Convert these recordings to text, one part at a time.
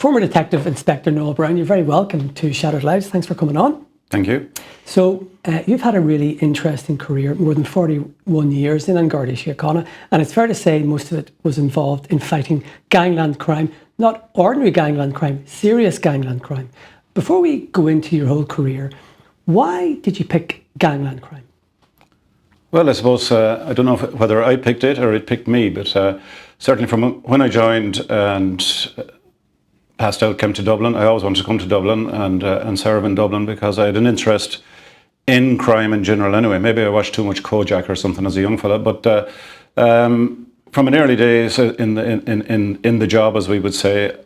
Former Detective Inspector Noel Browne, you're very welcome to Shattered Lives. Thanks for coming on. Thank you. So, you've had a really interesting career, more than 41 years in Garda Síochána, and it's fair to say most of it was involved in fighting gangland crime, not ordinary gangland crime, serious gangland crime. Before we go into your whole career, why did you pick gangland crime? Well, I suppose, I don't know whether I picked it or it picked me, but certainly from when I joined and passed out, came to Dublin, I always wanted to come to Dublin and serve in Dublin because I had an interest in crime in general anyway. Maybe I watched too much Kojak or something as a young fella, but from an early days in the job, as we would say,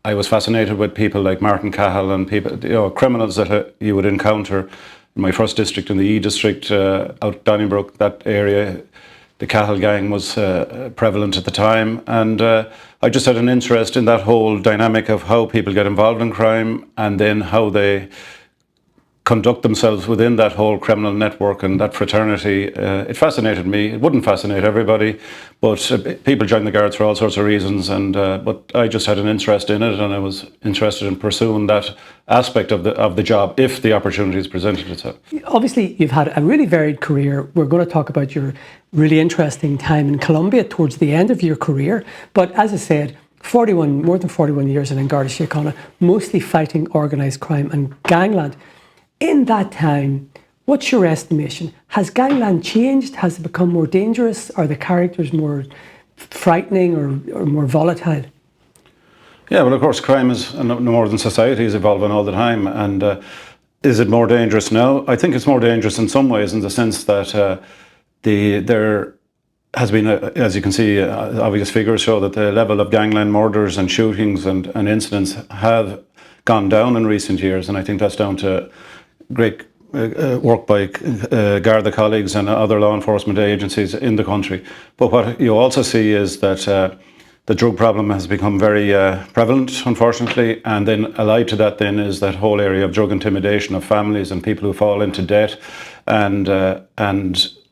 I was fascinated with people like Martin Cahill and people, criminals that you would encounter. In my first district, in the E district, out Donnybrook, that area, the Cahill gang was prevalent at the time, and I just had an interest in that whole dynamic of how people get involved in crime and then how they conduct themselves within that whole criminal network and that fraternity. It fascinated me. It wouldn't fascinate everybody, but people join the Guards for all sorts of reasons. But I just had an interest in it, and I was interested in pursuing that aspect of the job if the opportunities presented itself. Obviously, you've had a really varied career. We're going to talk about your really interesting time in Colombia towards the end of your career. But as I said, more than 41 years in Garda Síochána, mostly fighting organised crime and gangland. In that time, what's your estimation? Has gangland changed? Has it become more dangerous? Are the characters more frightening or more volatile? Yeah, well, of course, crime is, no more than society, is evolving all the time. And is it more dangerous now? I think it's more dangerous in some ways, in the sense that there has been, as you can see, obvious figures show that the level of gangland murders and shootings and incidents have gone down in recent years. And I think that's down to great work by Garda colleagues and other law enforcement agencies in the country. But what you also see is that the drug problem has become very prevalent, unfortunately, and then allied to that then is that whole area of drug intimidation of families and people who fall into debt, and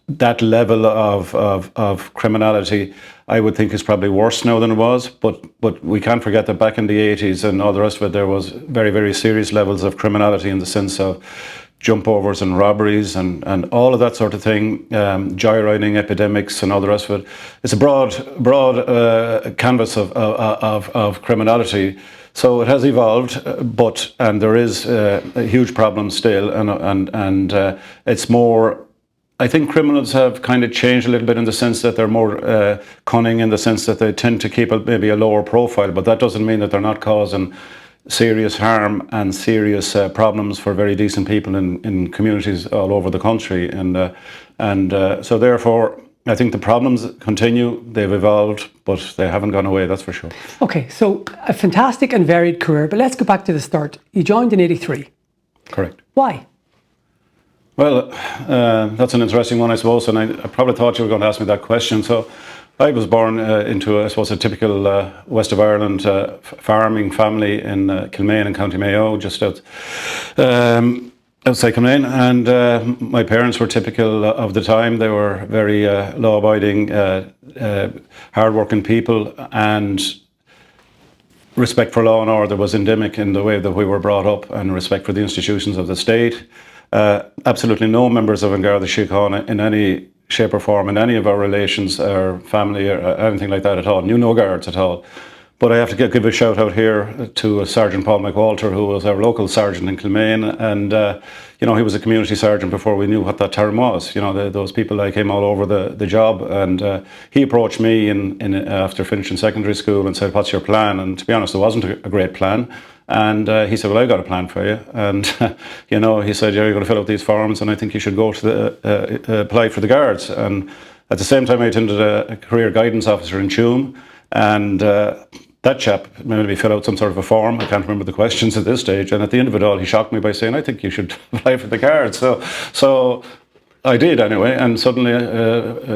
that level of criminality, I would think, is probably worse now than it was. But we can't forget that back in the 80s and all the rest of it, there was very, very serious levels of criminality in the sense of jump overs and robberies and all of that sort of thing, joyriding epidemics and all the rest of it. It's a broad canvas of criminality. So it has evolved, and there is a huge problem still, and it's more. I think criminals have kind of changed a little bit in the sense that they're more cunning, in the sense that they tend to keep maybe a lower profile, but that doesn't mean that they're not causing serious harm and serious problems for very decent people in communities all over the country. And so therefore, I think the problems continue, they've evolved, but they haven't gone away, that's for sure. Okay, so a fantastic and varied career, but let's go back to the start. You joined in 83. Correct. Why? Well, that's an interesting one, I suppose, and I probably thought you were going to ask me that question. So I was born into, I suppose, a typical west of Ireland farming family in Kilmaine in County Mayo, just outside Kilmaine, and my parents were typical of the time. They were very law-abiding, hard-working people, and respect for law and order was endemic in the way that we were brought up, and respect for the institutions of the state. Absolutely no members of Garda Síochána in any shape or form in any of our relations or family or anything like that at all. Knew no guards at all. But I have to give a shout out here to Sergeant Paul McWalter, who was our local sergeant in Kilmaine, and he was a community sergeant before we knew what that term was. Those people that came all over the job, and he approached me after finishing secondary school and said, "What's your plan?" And to be honest, there wasn't a great plan. And he said, "Well, I've got a plan for you." And he said, "You're going to fill out these forms, and I think you should go to apply for the Guards." And at the same time, I attended a career guidance officer in Tuam, and that chap made me fill out some sort of a form. I can't remember the questions at this stage. And at the end of it all, he shocked me by saying, "I think you should apply for the Guards." So I did anyway, and suddenly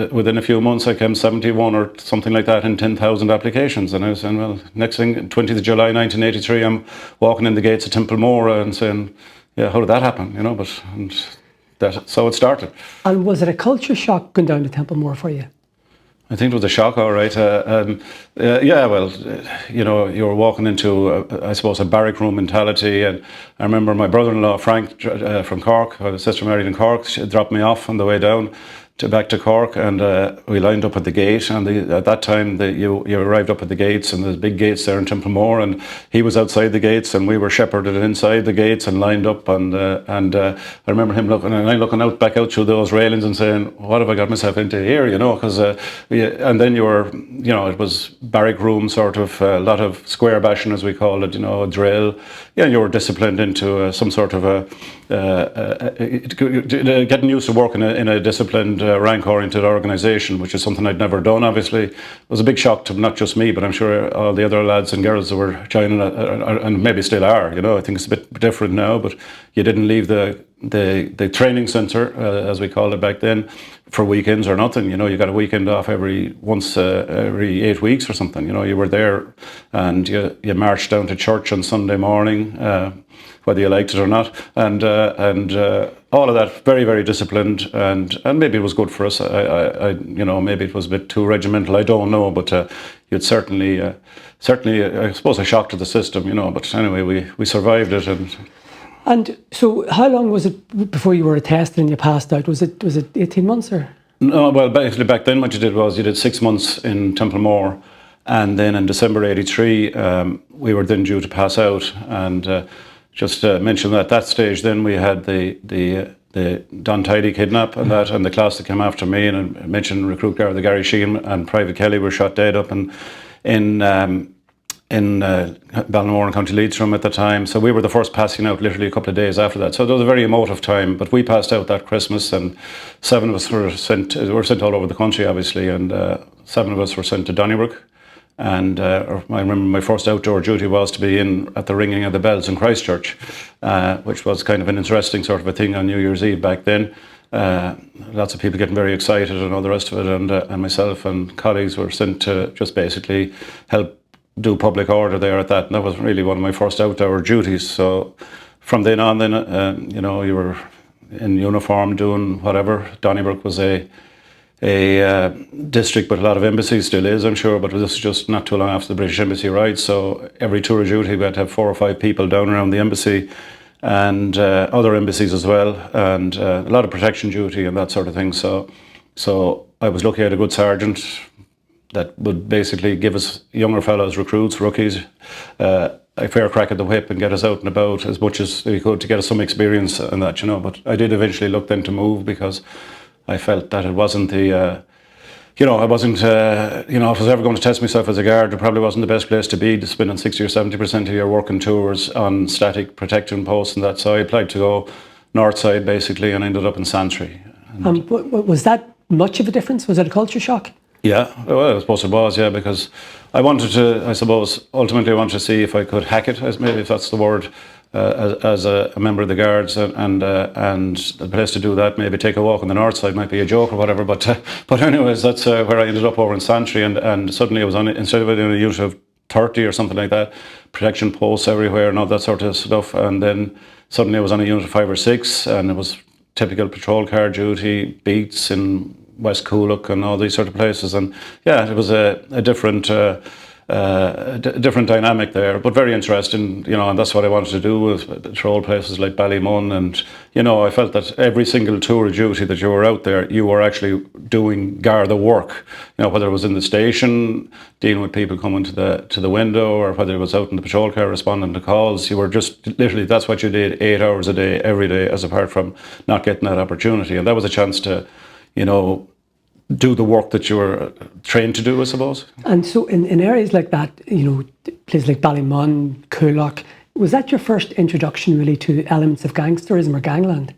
within a few months I came 71 or something like that in 10,000 applications. And I was saying, well, next thing, 20th of July 1983, I'm walking in the gates of Templemore and saying, yeah, how did that happen? So it started. And was it a culture shock going down to Templemore for you? I think it was a shock, all right. Yeah, well, you know, you were walking into, I suppose, a barrack room mentality. And I remember my brother-in-law, Frank, from Cork, I had a sister married in Cork, she dropped me off on the way down back to Cork, and we lined up at the gate. And at that time, you arrived up at the gates, and there's big gates there in Templemore, and he was outside the gates, and we were shepherded inside the gates and lined up. And I remember him looking, and I looking back out through those railings and saying, "What have I got myself into here?" You know, because and then you were, you know, it was barrack room sort of, a lot of square bashing, as we call it, you know, a drill. Yeah, you were disciplined into some sort of getting used to working in a disciplined, rank-oriented organisation, which is something I'd never done. Obviously, it was a big shock to not just me, but I'm sure all the other lads and girls that were joining, and maybe still are. You know, I think it's a bit different now, but you didn't leave the training centre, as we called it back then, for weekends or nothing. You know, you got a weekend off every 8 weeks or something. You know, you were there, and you marched down to church on Sunday morning, whether you liked it or not, and all of that, very, very disciplined, and maybe it was good for us. I you know, maybe it was a bit too regimental, I don't know, but you'd certainly, I suppose, a shock to the system, you know. But anyway, we survived it. And so, how long was it before you were attested and you passed out? Was it 18 months or? No, well, basically back then what you did was you did 6 months in Templemore, and then in December '83 we were then due to pass out. And just to mention that at that stage, then we had the Don Tidy kidnap and that, and the class that came after me, and I mentioned Recruit Garda Gary Sheehan and Private Kelly were shot dead up in Ballinamore and County Leitrim at the time. So we were the first passing out literally a couple of days after that. So it was a very emotive time, but we passed out that Christmas, and 7 of us were sent all over the country, obviously, and 7 of us were sent to Donnybrook. And I remember my first outdoor duty was to be in at the ringing of the bells in Christchurch, which was kind of an interesting sort of a thing on New Year's Eve back then. Lots of people getting very excited and all the rest of it, and myself and colleagues were sent to just basically help do public order there at that, and that was really one of my first outdoor duties. So from then on, you know, you were in uniform doing whatever. Donnybrook was a district, but a lot of embassies still is, I'm sure, but this was just not too long after the British Embassy riots, so every tour of duty we had to have 4 or 5 people down around the embassy, and other embassies as well, and a lot of protection duty and that sort of thing. So I was lucky I had a good sergeant that would basically give us younger fellows, recruits, rookies, a fair crack at the whip and get us out and about as much as we could to get us some experience and that, you know. But I did eventually look then to move, because I felt that it wasn't the, you know, I wasn't, you know, if I was ever going to test myself as a guard, it probably wasn't the best place to be, spending 60 or 70% of your working tours on static protection posts and that. So I applied to go Northside basically, and ended up in Santry. Was that much of a difference? Was it a culture shock? Yeah, well, I suppose it was, yeah, because I wanted to, I suppose, ultimately I wanted to see if I could hack it, maybe if that's the word, as a member of the Guards, and the place to do that, maybe take a walk on the north side, might be a joke or whatever, but anyways, that's where I ended up over in Santry, and suddenly I was on, instead of doing a unit of 30 or something like that, protection posts everywhere and all that sort of stuff, and then suddenly I was on a unit of 5 or 6, and it was typical patrol car duty, beats in West Coolock and all these sort of places, and yeah, it was a different different dynamic there, but very interesting, you know, and that's what I wanted to do, was patrol places like Ballymun, and you know, I felt that every single tour of duty that you were out there, you were actually doing Garda work, you know, whether it was in the station dealing with people coming to the window, or whether it was out in the patrol car responding to calls. You were just literally, that's what you did 8 hours a day, every day, as apart from not getting that opportunity, and that was a chance to, you know, do the work that you were trained to do, I suppose. And so in areas like that, you know, places like Ballymun, Coolock, was that your first introduction really to elements of gangsterism or gangland?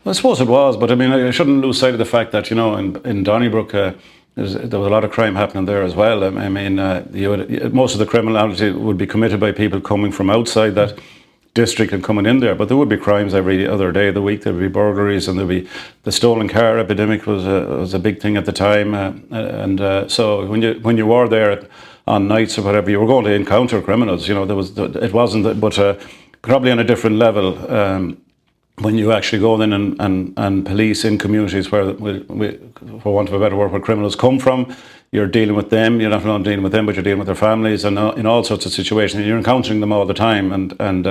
I suppose it was, but I mean, I shouldn't lose sight of the fact that, you know, in Donnybrook, there was a lot of crime happening there as well. I mean, most of the criminality would be committed by people coming from outside that district and coming in there, but there would be crimes every other day of the week. There would be burglaries, and there'd be the stolen car epidemic was a big thing at the time, and so when you were there on nights or whatever, you were going to encounter criminals. You know, it wasn't, but probably on a different level. when you actually go in and police in communities where, for want of a better word, where criminals come from, you're dealing with them. You're not only dealing with them, but you're dealing with their families, and in all sorts of situations. You're encountering them all the time, and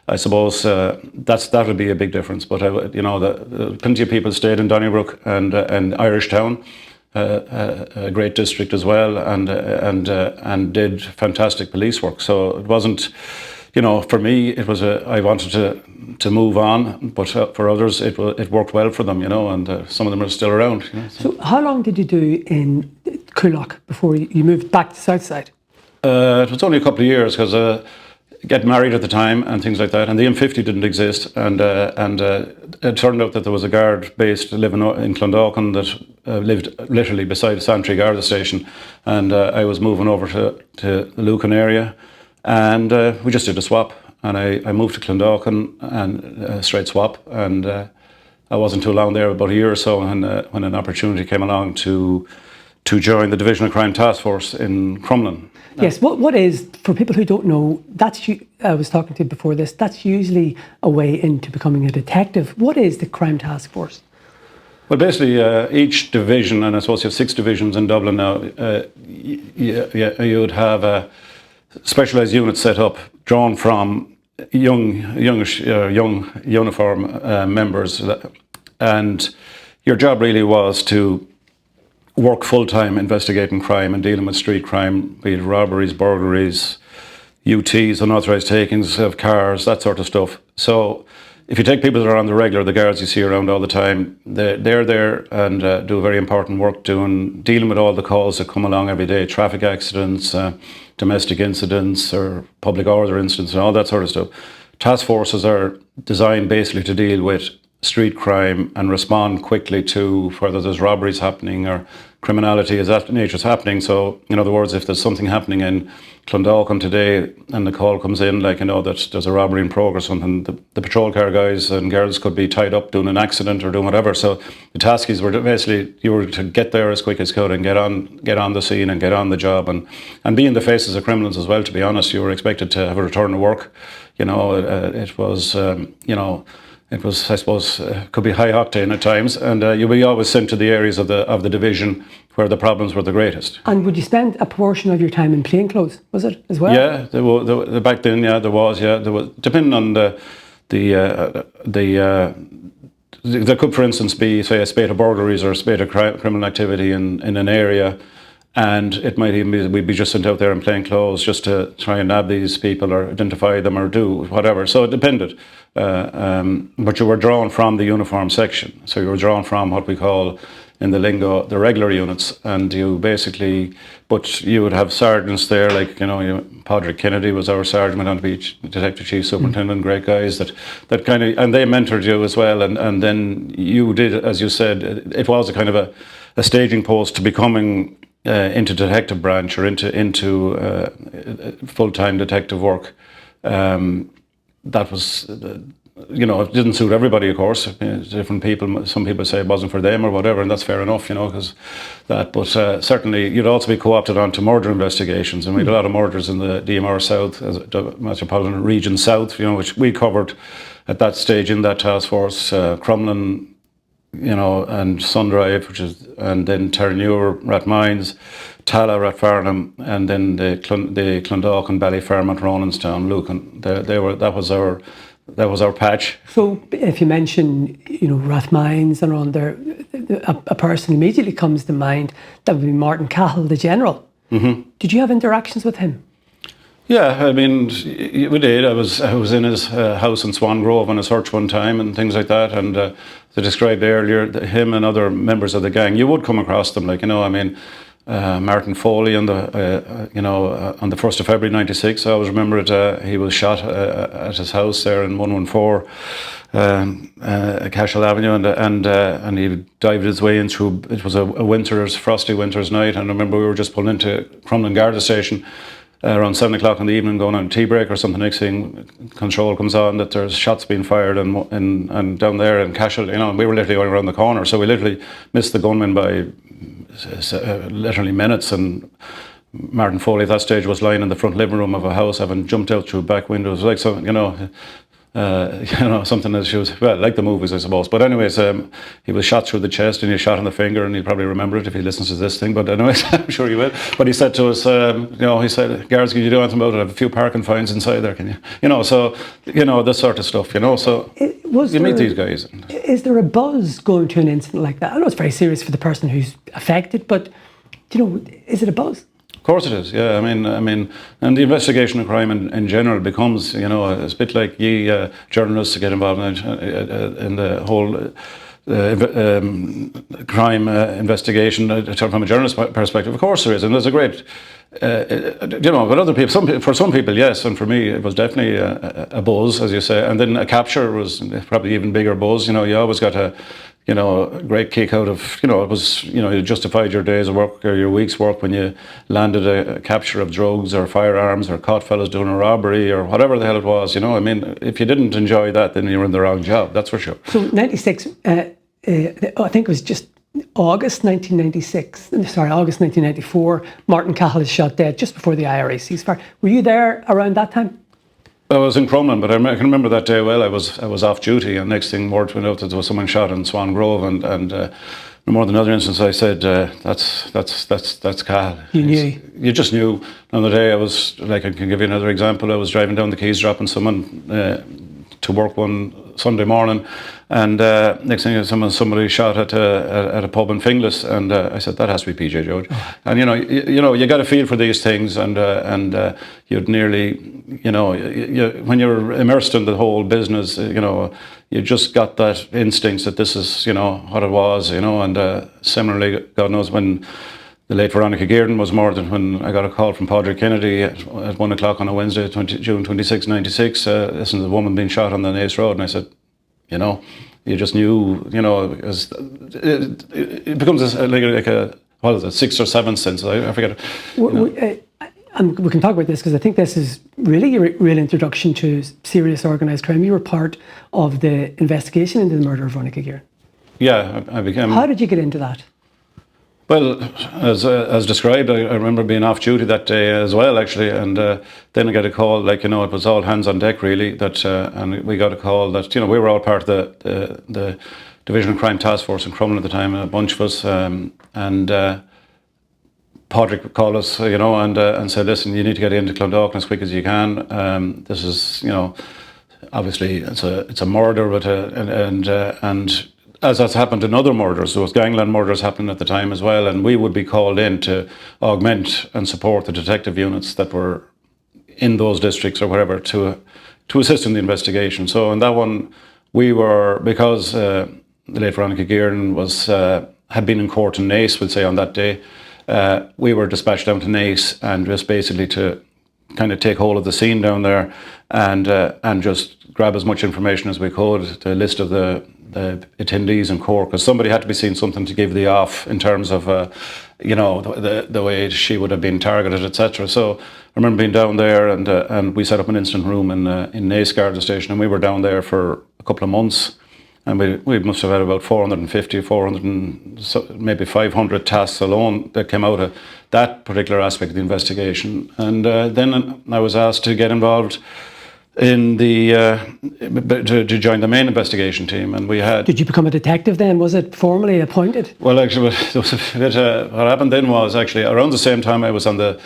I suppose that would be a big difference. But plenty of people stayed in Donnybrook and Irishtown, a great district as well, and did fantastic police work. So it wasn't. For me, it was I wanted to move on, but for others, it worked well for them, and some of them are still around. So how long did you do in Greenogue before you moved back to Southside? It was only a couple of years, because get married at the time and things like that, and the M50 didn't exist, and it turned out that there was a guard based living in Clondalkin that lived literally beside the Santry Garda station, and I was moving over to the Lucan area. And we just did a swap, and I moved to Clondalkin and straight swap, and I wasn't too long there, about a year or so, when an opportunity came along to join the Division of Crime Task Force in Crumlin. Yes, what is, for people who don't know, I was talking to you before this, that's usually a way into becoming a detective. What is the Crime Task Force? Well, basically, each division, and I suppose you have 6 divisions in Dublin now, you would have specialised units set up, drawn from young uniform members, and your job really was to work full-time investigating crime and dealing with street crime, be it robberies, burglaries, UTs, unauthorised takings of cars, that sort of stuff. So if you take people that are on the regular, the guards you see around all the time, they're there and do very important work dealing with all the calls that come along every day, traffic accidents, domestic incidents, or public order incidents, and all that sort of stuff. Task forces are designed basically to deal with street crime and respond quickly to whether there's robberies happening or criminality of that nature is happening. So, in other words, if there's something happening in Clondalkin today and the call comes in, that there's a robbery in progress, something, the patrol car guys and girls could be tied up doing an accident or doing whatever. So the taskies were basically, you were to get there as quick as could and get on the scene and get on the job and be in the faces of criminals as well. To be honest, you were expected to have a return to work. It was, I suppose, could be high octane at times, and you'll be always sent to the areas of the division where the problems were the greatest. And would you spend a portion of your time in plainclothes, was it, as well? Yeah, back then, there was, depending on there could, for instance, be, say, a spate of burglaries or a spate of criminal activity in an area, and it might even be we'd be just sent out there in plain clothes just to try and nab these people or identify them or do whatever. So it depended. But you were drawn from the uniform section. So you were drawn from what we call in the lingo the regular units, and but you would have sergeants there, like Padraig Kennedy was our sergeant, went on to be detective chief superintendent, great guys that kind of, and they mentored you as well, and then you did, as you said, it was a kind of a staging post to becoming into detective branch or into full-time detective work. That was, it didn't suit everybody, of course. Different people, some people say it wasn't for them or whatever, and that's fair enough, because that. But certainly, you'd also be co-opted onto murder investigations, and we had a lot of murders in the DMR South, the Metropolitan Region South, which we covered at that stage in that task force, Crumlin, and Sundrive, and then Terranure, Rathmines, Tala, Rathfarnham, and then the Clondalkin, Ballyfermot, Ronanstown, Lucan. That was our patch. So if you mention, Rathmines and around there, a person immediately comes to mind. That would be Martin Cahill, the general. Mm-hmm. Did you have interactions with him? Yeah, I mean, we did. I was in his house in Swan Grove on a search one time and things like that. And as I described earlier, him and other members of the gang, you would come across them. Martin Foley on the 1st of February '96. I always remember it. He was shot at his house there in 114 Cashel Avenue, and he dived his way in through. It was a frosty winter's night, and I remember we were just pulling into Crumlin Garda Station around 7 o'clock in the evening, going on a tea break or something. Next thing, control comes on that there's shots being fired and down there in Cashel. We were literally going around the corner, so we literally missed the gunmen by literally minutes. And Martin Foley at that stage was lying in the front living room of a house, having jumped out through back windows. something that she was, well, like the movies, I suppose. But anyways, he was shot through the chest and he was shot on the finger, and he'll probably remember it if he listens to this thing. But anyways, I'm sure he will. But he said to us, he said, "Guards, can you do anything about it? I have a few parking fines inside there, can you?" So, this sort of stuff, so you meet these guys. Is there a buzz going to an incident like that? I know it's very serious for the person who's affected, but, is it a buzz? Of course it is, yeah. I mean, and the investigation of crime in general becomes, it's a bit like journalists get involved in the whole crime investigation from a journalist perspective. Of course there is, and there's a great, but other people, for some people, yes, and for me, it was definitely a buzz, as you say, and then a capture was probably even bigger buzz. You always got a great kick out of, it was, you justified your days of work or your week's work when you landed a capture of drugs or firearms or caught fellas doing a robbery or whatever the hell it was, if you didn't enjoy that, then you were in the wrong job, that's for sure. So 96, I think it was just August 1994, Martin Cahill is shot dead just before the IRA ceasefire. Were you there around that time? I was in Crumlin, but I can remember that day well. I was off duty, and next thing word went out that there was someone shot in Swan Grove, and no more than another instance, I said, "That's Cahill." You knew. You just knew. On the day, I was like, I can give you another example. I was driving down the Keys, dropping someone to work one Sunday morning, and next thing somebody shot at a pub in Finglas, and I said, that has to be PJ George. And you got a feel for these things, and you'd nearly, when you're immersed in the whole business, you just got that instinct that this is what it was, and similarly, God knows, when the late Veronica Guerin was murdered, when I got a call from Padraig Kennedy at 1 o'clock on a Wednesday, June 26, 96, listen to the woman being shot on the Naas Road, and I said, you just knew, it becomes like a, what is it, sixth or seventh sense, I forget. And we can talk about this because I think this is really your real introduction to serious organised crime. You were part of the investigation into the murder of Veronica Guerin. Yeah, I became... How did you get into that? Well, as described, I remember being off duty that day as well, actually, and then I got a call, it was all hands on deck, really, and we got a call that, we were all part of the Division of Crime Task Force in Crumlin at the time, a bunch of us, and Padraig called us, and said, listen, you need to get into Clondalkin as quick as you can. This is, obviously, it's a murder, but and as has happened in other murders, there was Gangland murders happening at the time as well, and we would be called in to augment and support the detective units that were in those districts or whatever to assist in the investigation. So in that one, we were, because the late Veronica Guerin had been in court in Naas, we'll say, on that day, we were dispatched down to Naas and just basically to kind of take hold of the scene down there and just grab as much information as we could, the list of the attendees in court, because somebody had to be seeing something to give the off in terms of the way she would have been targeted, etc. So I remember being down there, and we set up an incident room in Naas Garda Station, and we were down there for a couple of months, and we must have had about 400 maybe 500 tasks alone that came out of that particular aspect of the investigation. And then I was asked to get involved in to join the main investigation team, and we had... Did you become a detective then? Was it formally appointed? Well, actually, there was a bit, what happened then was, actually, around the same time I was on the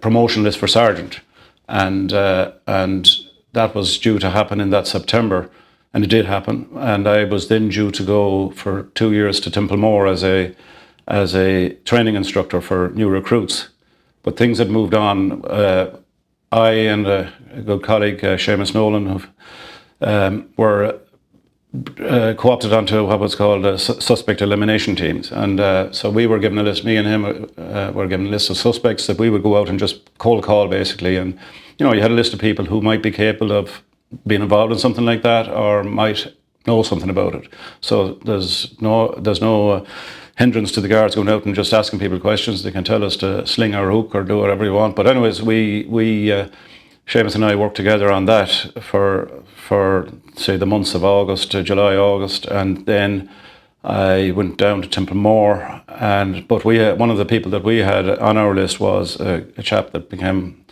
promotion list for sergeant, and that was due to happen in that September, and it did happen, and I was then due to go for 2 years to Templemore as a training instructor for new recruits, but things had moved on. I and a good colleague, Seamus Nolan, were co-opted onto what was called suspect elimination teams. And so we were given a list, me and him were given a list of suspects that we would go out and just cold call, basically. And, you had a list of people who might be capable of being involved in something like that or might know something about it. So there's no hindrance to the guards going out and just asking people questions. They can tell us to sling our hook or do whatever you want. But anyways, we Seamus and I worked together on that for say the months of August, July, August, and then I went down to Templemore. But one of the people that we had on our list was a chap that became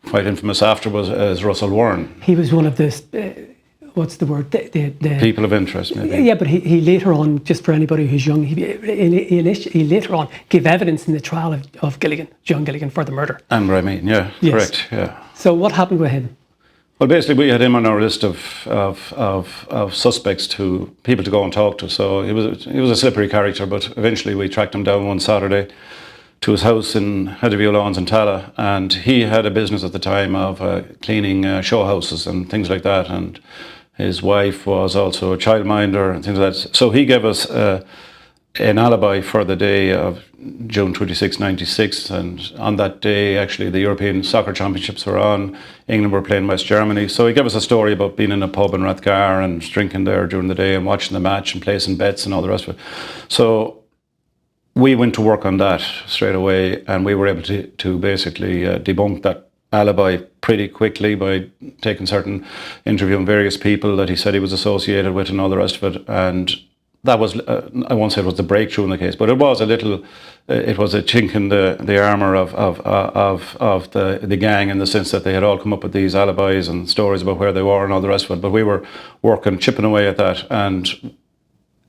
quite infamous after as Russell Warren. He was one of the, what's the word? The people of interest, maybe. Yeah, but he later on, just for anybody who's young, he later on gave evidence in the trial of Gilligan, John Gilligan, for the murder. And Ramin, yeah, yes. Correct, yeah. So what happened with him? Well, basically, we had him on our list of suspects people to go and talk to. So he was a slippery character, but eventually we tracked him down one Saturday to his house in Headerview Lawns in Tala, and he had a business at the time of cleaning show houses and things like that, and his wife was also a childminder and things like that. So he gave us an alibi for the day of June 26, 96, and on that day, actually, the European Soccer Championships were on. England were playing West Germany. So he gave us a story about being in a pub in Rathgar and drinking there during the day and watching the match and placing bets and all the rest of it. So we went to work on that straight away, and we were able to basically debunk that alibi pretty quickly by interviewing various people that he said he was associated with and all the rest of it. And that was, I won't say it was the breakthrough in the case, but it was it was a chink in the armour of the gang, in the sense that they had all come up with these alibis and stories about where they were and all the rest of it. But we were chipping away at that, and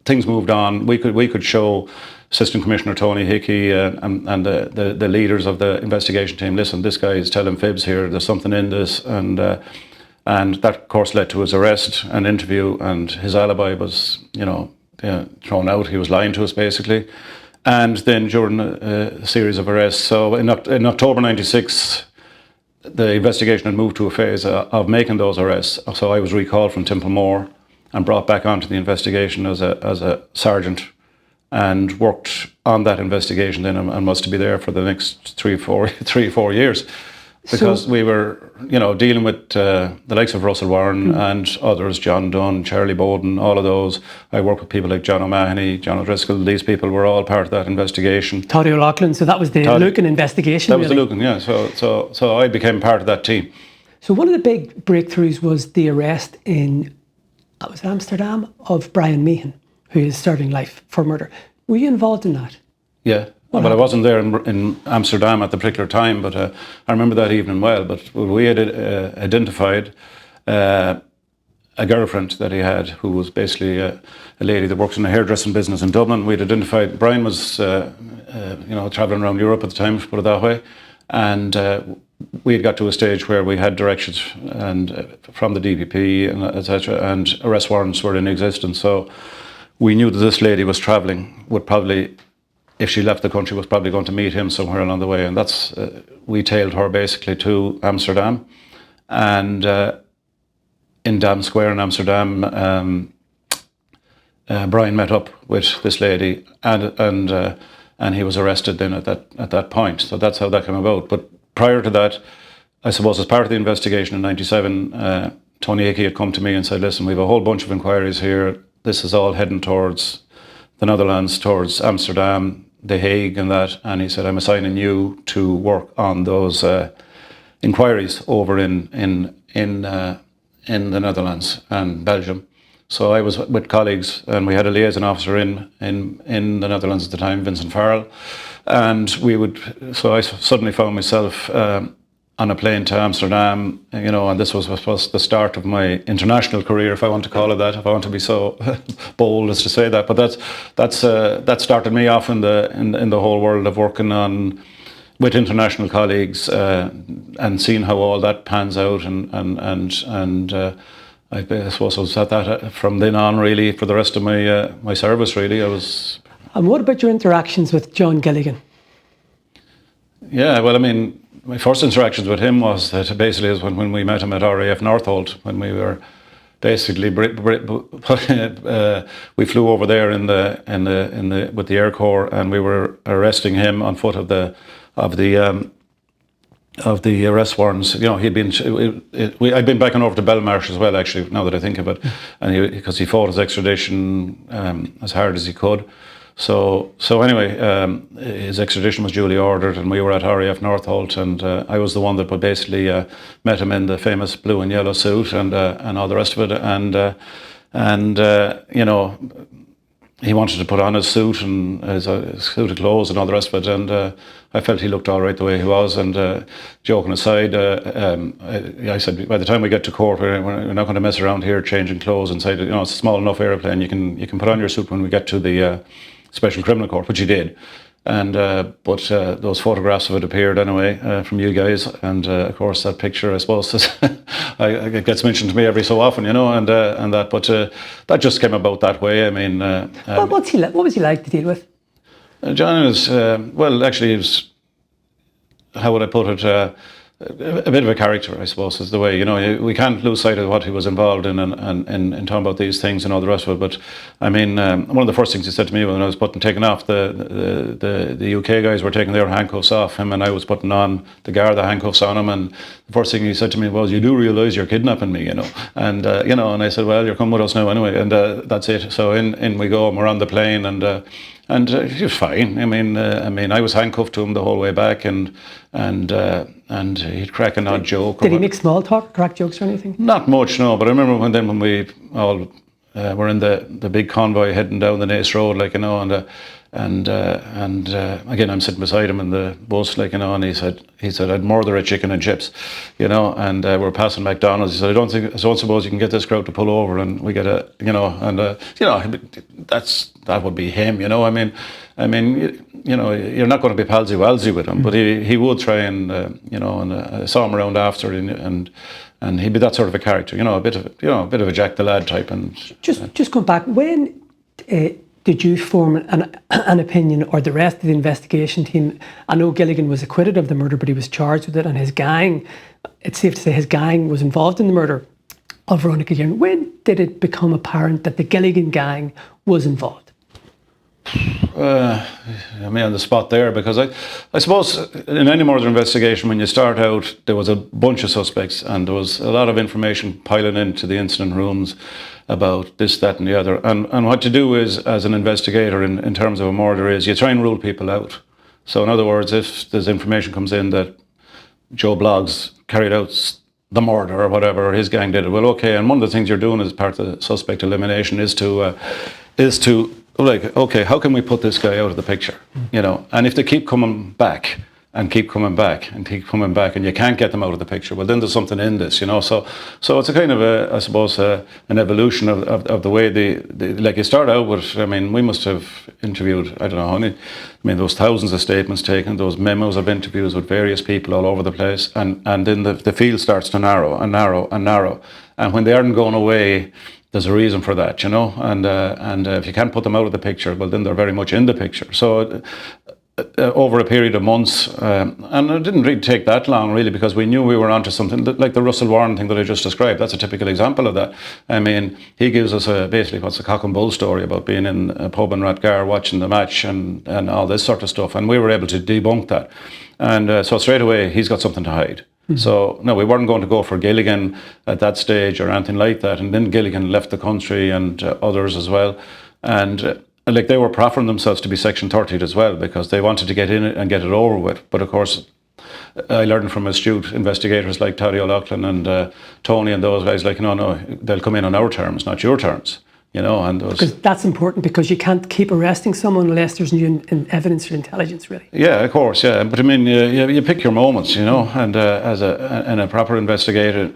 things moved on. We could show Assistant Commissioner Tony Hickey and the leaders of the investigation team, listen, this guy is telling fibs here, there's something in this, and that of course led to his arrest and interview, and his alibi was, thrown out. He was lying to us basically. And then during a series of arrests, so in October 96, the investigation had moved to a phase of making those arrests. So I was recalled from Templemore and brought back onto the investigation as a sergeant, and worked on that investigation then, and was to be there for the next 3 or 4 years, because we were, dealing with the likes of Russell Warren and others, John Dunn, Charlie Bowden, all of those. I worked with people like John O'Mahony, John O'Driscoll. These people were all part of that investigation. Toddy O'Loughlin. So that was the Lucan investigation. That was the Lucan, yeah. So I became part of that team. So one of the big breakthroughs was the arrest in Amsterdam of Brian Meehan, who is serving life for murder. Were you involved in that? Yeah. Well, I wasn't there in Amsterdam at the particular time, but I remember that evening well. But we had identified a girlfriend that he had, who was basically a lady that works in a hairdressing business in Dublin. We'd identified, Brian was, travelling around Europe at the time, to put it that way. And we had got to a stage where we had directions from the DPP and etc., and arrest warrants were in existence. So we knew that this lady was travelling, would probably, if she left the country, was probably going to meet him somewhere along the way. And that's, we tailed her basically to Amsterdam. And in Dam Square in Amsterdam, Brian met up with this lady, and he was arrested then at that point. So that's how that came about. But prior to that, I suppose as part of the investigation in 97, Tony Hickey had come to me and said, listen, we have a whole bunch of inquiries here. This is all heading towards the Netherlands, towards Amsterdam, The Hague and that. And he said, I'm assigning you to work on those inquiries over in the Netherlands and Belgium. So I was with colleagues, and we had a liaison officer in the Netherlands at the time, Vincent Farrell. And so I suddenly found myself on a plane to Amsterdam, and this was the start of my international career, if I want to call it that, if I want to be so bold as to say that. But that started me off in the whole world of working with international colleagues and seeing how all that pans out, and I suppose I was at that from then on, really, for the rest of my service, really. And what about your interactions with John Gilligan? Yeah, well, I mean, my first interactions with him was that basically is when we met him at RAF Northolt, when we were basically we flew over there with the Air Corps, and we were arresting him on foot of the arrest warrants. I'd been back and over to Belmarsh as well, actually, now that I think of it, and because he fought his extradition as hard as he could. So anyway, his extradition was duly ordered, and we were at RAF Northolt, and I was the one that basically met him in the famous blue and yellow suit and all the rest of it, and he wanted to put on his suit and his suit of clothes and all the rest of it, and I felt he looked all right the way he was. And joking aside, I said, by the time we get to court, we're not going to mess around here changing clothes inside. You know, it's a small enough aeroplane. You can put on your suit when we get to the special criminal court, which he did. And but those photographs of it appeared anyway from you guys, and of course that picture, I suppose, it gets mentioned to me every so often, you know, and that. But that just came about that way. I mean, what was he like to deal with? John is well, actually, he was, how would I put it? A bit of a character, I suppose, is the way, you know, we can't lose sight of what he was involved in and talking about these things and all the rest of it. But I mean, one of the first things he said to me when I was taking off, the UK guys were taking their handcuffs off him, and I was putting on the Garda handcuffs on him, and the first thing he said to me was, "You do realise you're kidnapping me, you know?" And you know, and I said, "Well, you're coming with us now anyway," and that's it. So in we go, and we're on the plane, and he was fine. I mean, I was handcuffed to him the whole way back, and he'd crack an odd joke. Did he make small talk, crack jokes or anything? Not much, no. But I remember when we all were in the big convoy heading down the Nace Road, like, you know, and again, I'm sitting beside him in the bus, like, you know, and he said I'd murder a chicken and chips, you know, and we're passing McDonald's. He said, I don't suppose you can get this crowd to pull over and we get a, you know, and you know, that would be him, you know. I mean, you know, you're not going to be palsy-walsy with him, but he would try and, you know, and I saw him around after, and he'd be that sort of a character, you know, a bit of a Jack the Lad type. And just come back, when did you form an opinion, or the rest of the investigation team? I know Gilligan was acquitted of the murder, but he was charged with it, and his gang, it's safe to say his gang was involved in the murder of Veronica Guerin. When did it become apparent that the Gilligan gang was involved? I mean, on the spot there, because I suppose in any murder investigation, when you start out, there was a bunch of suspects and there was a lot of information piling into the incident rooms about this, that and the other. And what you do is, as an investigator in terms of a murder, is you try and rule people out. So in other words, if there's information comes in that Joe Bloggs carried out the murder or whatever, or his gang did it, well, okay, and one of the things you're doing as part of the suspect elimination is to like, okay, how can we put this guy out of the picture, you know? And if they keep coming back and keep coming back and keep coming back, and you can't get them out of the picture, well, then there's something in this, you know. So it's a kind of I suppose, an evolution of the way like you start out with. I mean, we must have interviewed, I don't know how many. I mean, those thousands of statements taken, those memos of interviews with various people all over the place, and then the field starts to narrow and narrow and narrow, and when they aren't going away, there's a reason for that, you know, and if you can't put them out of the picture, well, then they're very much in the picture. So over a period of months, and it didn't really take that long, really, because we knew we were onto something, like the Russell Warren thing that I just described. That's a typical example of that. I mean, he gives us basically what's a cock and bull story about being in a pub in Rathgar watching the match and all this sort of stuff, and we were able to debunk that. And so straight away, he's got something to hide. So, no, we weren't going to go for Gilligan at that stage or anything like that. And then Gilligan left the country, and others as well. And like, they were proffering themselves to be Section 30 as well, because they wanted to get in it and get it over with. But of course, I learned from astute investigators like Toddy O'Loughlin and Tony and those guys, like, no, they'll come in on our terms, not your terms. You know, and because that's important, because you can't keep arresting someone unless there's new evidence or intelligence, really. Yeah, of course, yeah. But I mean, you pick your moments, you know, and as a proper investigator,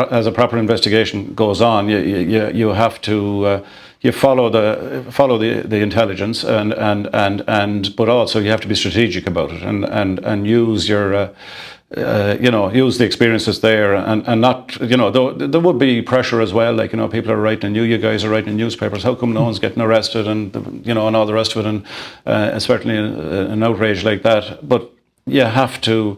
as a proper investigation goes on, you have to you follow the intelligence and but also you have to be strategic about it and use your. You know, use the experiences there, and not, you know, there would be pressure as well, like, you know, people are writing, you guys are writing newspapers, how come no one's getting arrested, and, you know, and all the rest of it, and certainly an outrage like that. But you have to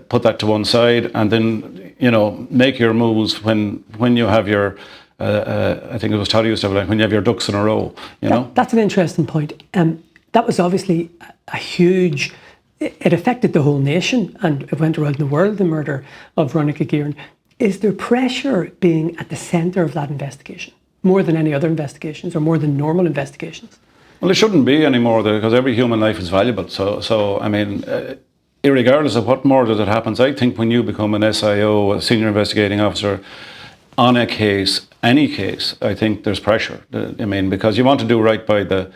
put that to one side, and then, you know, make your moves when you have your, I think it was Toddy used to have, like, when you have your ducks in a row, you know. That's an interesting point. That was obviously a huge... It affected the whole nation, and it went around the world, the murder of Veronica Guerin. Is there pressure being at the centre of that investigation, more than any other investigations, or more than normal investigations? Well, it shouldn't be anymore, because every human life is valuable. So I mean, irregardless of what murder that happens, I think when you become an SIO, a senior investigating officer, on a case, any case, I think there's pressure. I mean, because you want to do right by the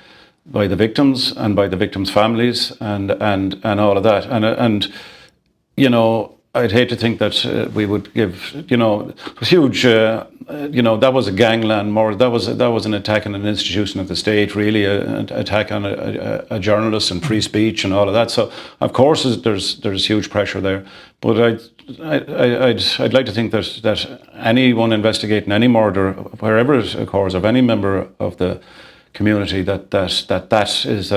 victims and by the victims' families and all of that. And you know, I'd hate to think that we would give, you know, huge, you know, that was a gangland more. That was an attack on an institution of the state, really, an attack on a journalist and free speech and all of that. So of course there's huge pressure there. But I'd like to think that anyone investigating any murder, wherever it occurs, of any member of the community, that is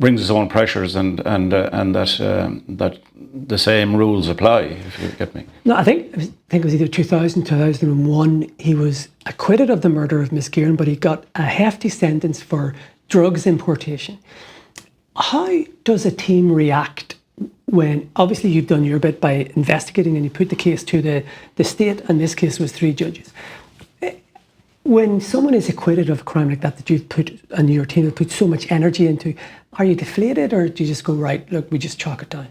brings its own pressures and that the same rules apply, if you get me. No, I think it was either 2000, 2001. He was acquitted of the murder of Miss Guerin, but he got a hefty sentence for drugs importation. How does a team react when, obviously you've done your bit by investigating and you put the case to the state, and this case was 3 judges. When someone is acquitted of a crime like that you've put, and your team have put so much energy into, are you deflated, or do you just go, right, look, we just chalk it down?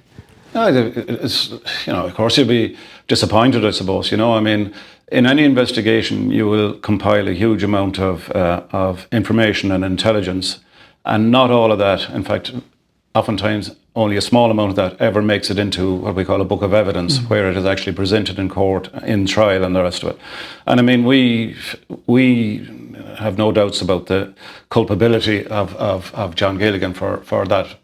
No, it's, you know, of course you'll be disappointed, I suppose. You know, I mean, in any investigation, you will compile a huge amount of information and intelligence, and not all of that, in fact, oftentimes only a small amount of that ever makes it into what we call a book of evidence, where it is actually presented in court, in trial, and the rest of it. And I mean, we have no doubts about the culpability of John Gilligan for that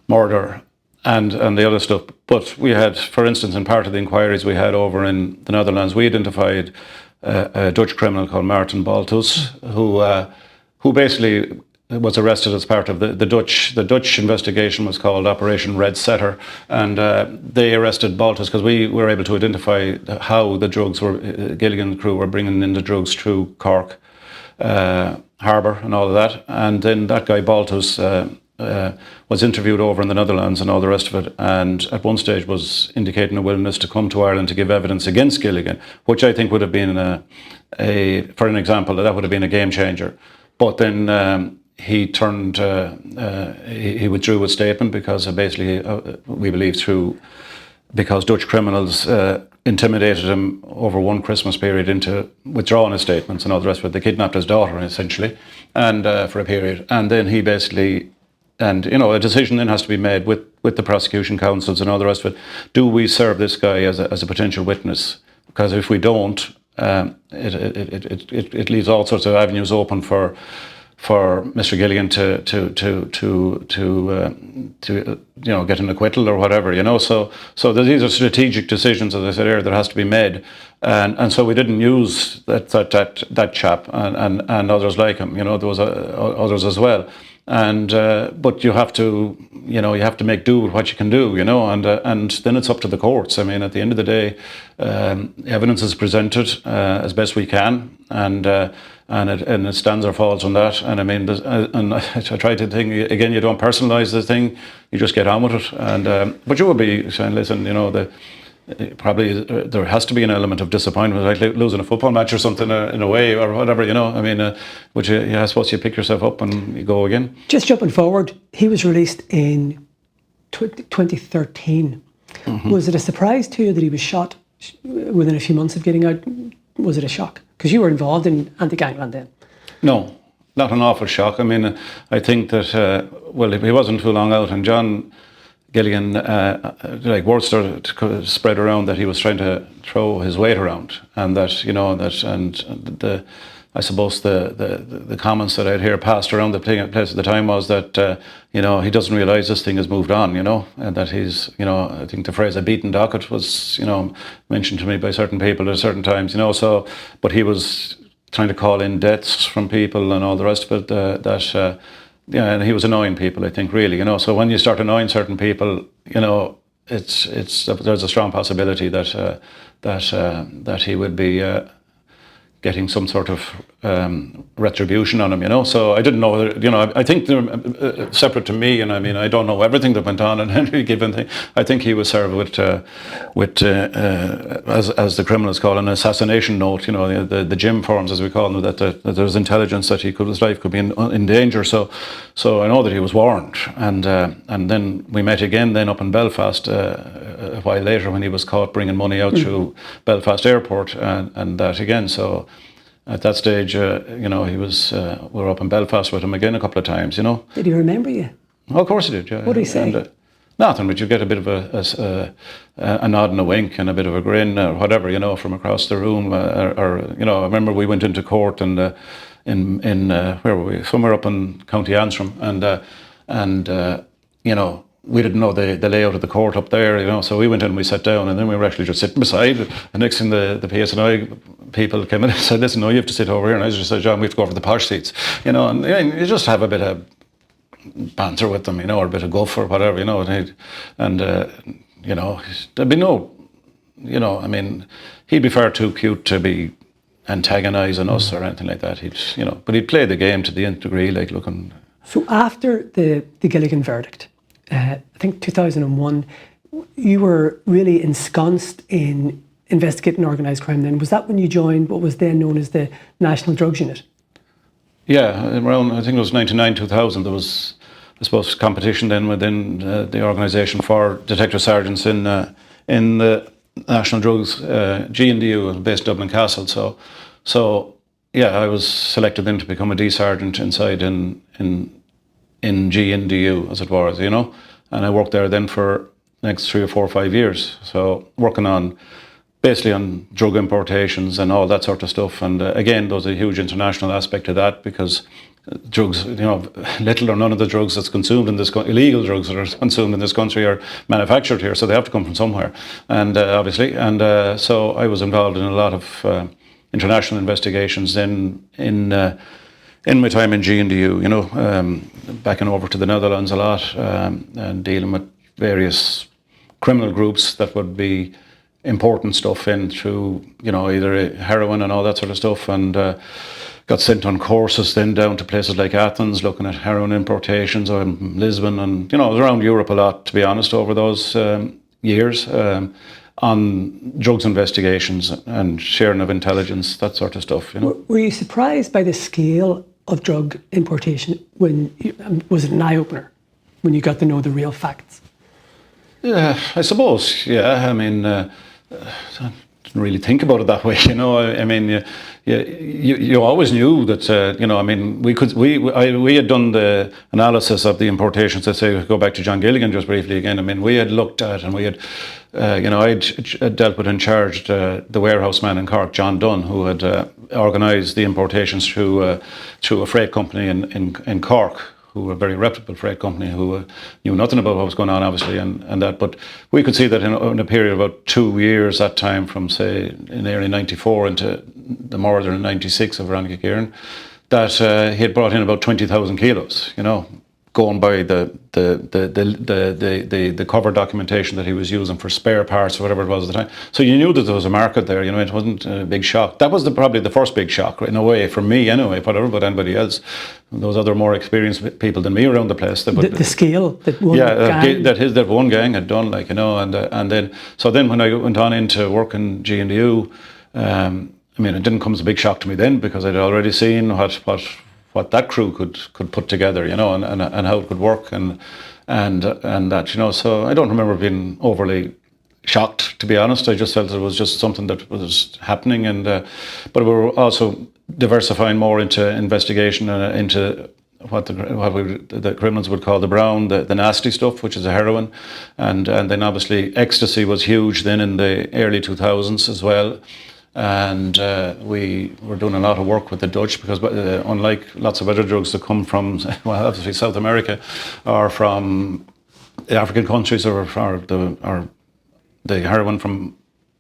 murder and the other stuff. But we had, for instance, in part of the inquiries we had over in the Netherlands, we identified a Dutch criminal called Martin Baltus, who basically was arrested as part of the Dutch investigation was called Operation Red Setter, and they arrested Baltus because we were able to identify how the drugs were, Gilligan crew were bringing in the drugs through Cork harbour and all of that. And then that guy Baltus was interviewed over in the Netherlands and all the rest of it, and at one stage was indicating a willingness to come to Ireland to give evidence against Gilligan, which I think would have been for an example, that would have been a game changer. But then he turned, he withdrew his statement because basically, we believe because Dutch criminals intimidated him over one Christmas period into withdrawing his statements and all the rest of it. They kidnapped his daughter, essentially, and for a period. And then he basically, and you know, a decision then has to be made with the prosecution counsels and all the rest of it. Do we serve this guy as a potential witness? Because if we don't, it leaves all sorts of avenues open for Mr. Gilligan to you know, get an acquittal or whatever, you know. So these are strategic decisions, as I said earlier, that has to be made, and so we didn't use that chap and others like him, you know. There was others as well, and but you have to make do with what you can do, you know, and then it's up to the courts. I mean, at the end of the day, evidence is presented as best we can, and it stands or falls on that. And I mean, and I try to think again. You don't personalise the thing; you just get on with it. And but you will be saying, listen, you know, probably there has to be an element of disappointment, like losing a football match or something in a way, or whatever, you know. I mean, which I suppose you pick yourself up and you go again. Just jumping forward, he was released in 2013. Mm-hmm. Was it a surprise to you that he was shot within a few months of getting out? Was it a shock? Because you were involved in anti-Gangland then. No, not an awful shock. I mean, I think that, well, he wasn't too long out, and John Gilligan, like word started to spread around that he was trying to throw his weight around, and that, you know, I suppose the comments that I'd hear passed around the place at the time was that, you know, he doesn't realise this thing has moved on, you know, and that he's, you know, I think the phrase "a beaten docket" was, you know, mentioned to me by certain people at certain times, you know. So, but he was trying to call in deaths from people and all the rest of it. Yeah, and he was annoying people, I think, really, you know. So when you start annoying certain people, you know, there's a strong possibility that he would be getting some sort of retribution on him, you know. So I didn't know whether, you know, I think they're separate to me, and I mean, I don't know everything that went on in any given thing. I think he was served with as the criminals call it, an assassination note, you know, the Jim forms, as we call them, that there was intelligence that his life could be in danger. So I know that he was warned, and then we met again then up in Belfast a while later when he was caught bringing money out through Belfast Airport, and that again. So at that stage, you know, we were up in Belfast with him again a couple of times, you know. Did he remember you? Oh, of course he did, yeah. What did he say? And, nothing, but you get a bit of a nod and a wink and a bit of a grin or whatever, you know, from across the room. Or you know, I remember we went into court and in where were we? Somewhere up in County Antrim, and you know, we didn't know the layout of the court up there, you know, so we went in and we sat down, and then we were actually just sitting beside. The next thing the PSNI people came in and said, listen, no, you have to sit over here. And I just said, John, we have to go over the posh seats, you know, and you just have a bit of banter with them, you know, or a bit of guff or whatever, you know, and you know, there'd be no, you know, I mean, he'd be far too cute to be antagonising us or anything like that. You know, but he'd play the game to the nth degree, like looking. So after the Gilligan verdict, I think 2001, you were really ensconced in investigating organised crime then. Was that when you joined what was then known as the National Drugs Unit? Yeah, around, I think it was 99, 2000, there was, I suppose, competition then within the organisation for detective sergeants in the National Drugs, GNDU, based in Dublin Castle. So yeah, I was selected then to become a D sergeant inside in GNDU, as it was, you know, and I worked there then for the next 3 or 4 or 5 years. So working on basically on drug importations and all that sort of stuff. And again, there's a huge international aspect to that, because drugs, you know, little or none of the drugs that's consumed in this illegal drugs that are consumed in this country are manufactured here, so they have to come from somewhere. And obviously, and so I was involved in a lot of international investigations then in my time in GNDU, you know, backing over to the Netherlands a lot, and dealing with various criminal groups that would be importing stuff in through, you know, either heroin and all that sort of stuff, and got sent on courses then down to places like Athens, looking at heroin importations, or in Lisbon, and, you know, I was around Europe a lot, to be honest, over those years, on drugs investigations and sharing of intelligence, that sort of stuff, you know. Were you surprised by the scale of drug importation was it an eye-opener when you got to know the real facts? Yeah, I suppose, yeah. I mean, I didn't really think about it that way, you know. I mean, you always knew that, you know, I mean, we had done the analysis of the importations. Let's say, go back to John Gilligan just briefly again. I mean, we had looked at, and we had, you know, I'd dealt with and charged the warehouse man in Cork, John Dunn, who had organised the importations through a freight company in Cork, who were a very reputable freight company, who knew nothing about what was going on, obviously, and that. But we could see that in a period of about 2 years, that time, from, say, in early 94 into the murder in 96 of Veronica Guerin, that he had brought in about 20,000 kilos, you know, going by the cover documentation that he was using for spare parts or whatever it was at the time. So you knew that there was a market there, you know. It wasn't a big shock. That was probably the first big shock, right, in a way, for me anyway, whatever about anybody else. Those other more experienced people than me around the place. The scale that one gang... that one gang had done, like, you know, and then when I went on into work in GNDU, I mean, it didn't come as a big shock to me then, because I'd already seen what that crew could put together, you know, and how it could work, and that, you know. So I don't remember being overly shocked, to be honest. I just felt it was just something that was happening, and but we were also diversifying more into investigation and into what the criminals would call the brown, the nasty stuff, which is the heroin, and then obviously ecstasy was huge then in the early 2000s as well. And we were doing a lot of work with the Dutch, because unlike lots of other drugs that come from, well, obviously South America, or from the African countries, or the heroin from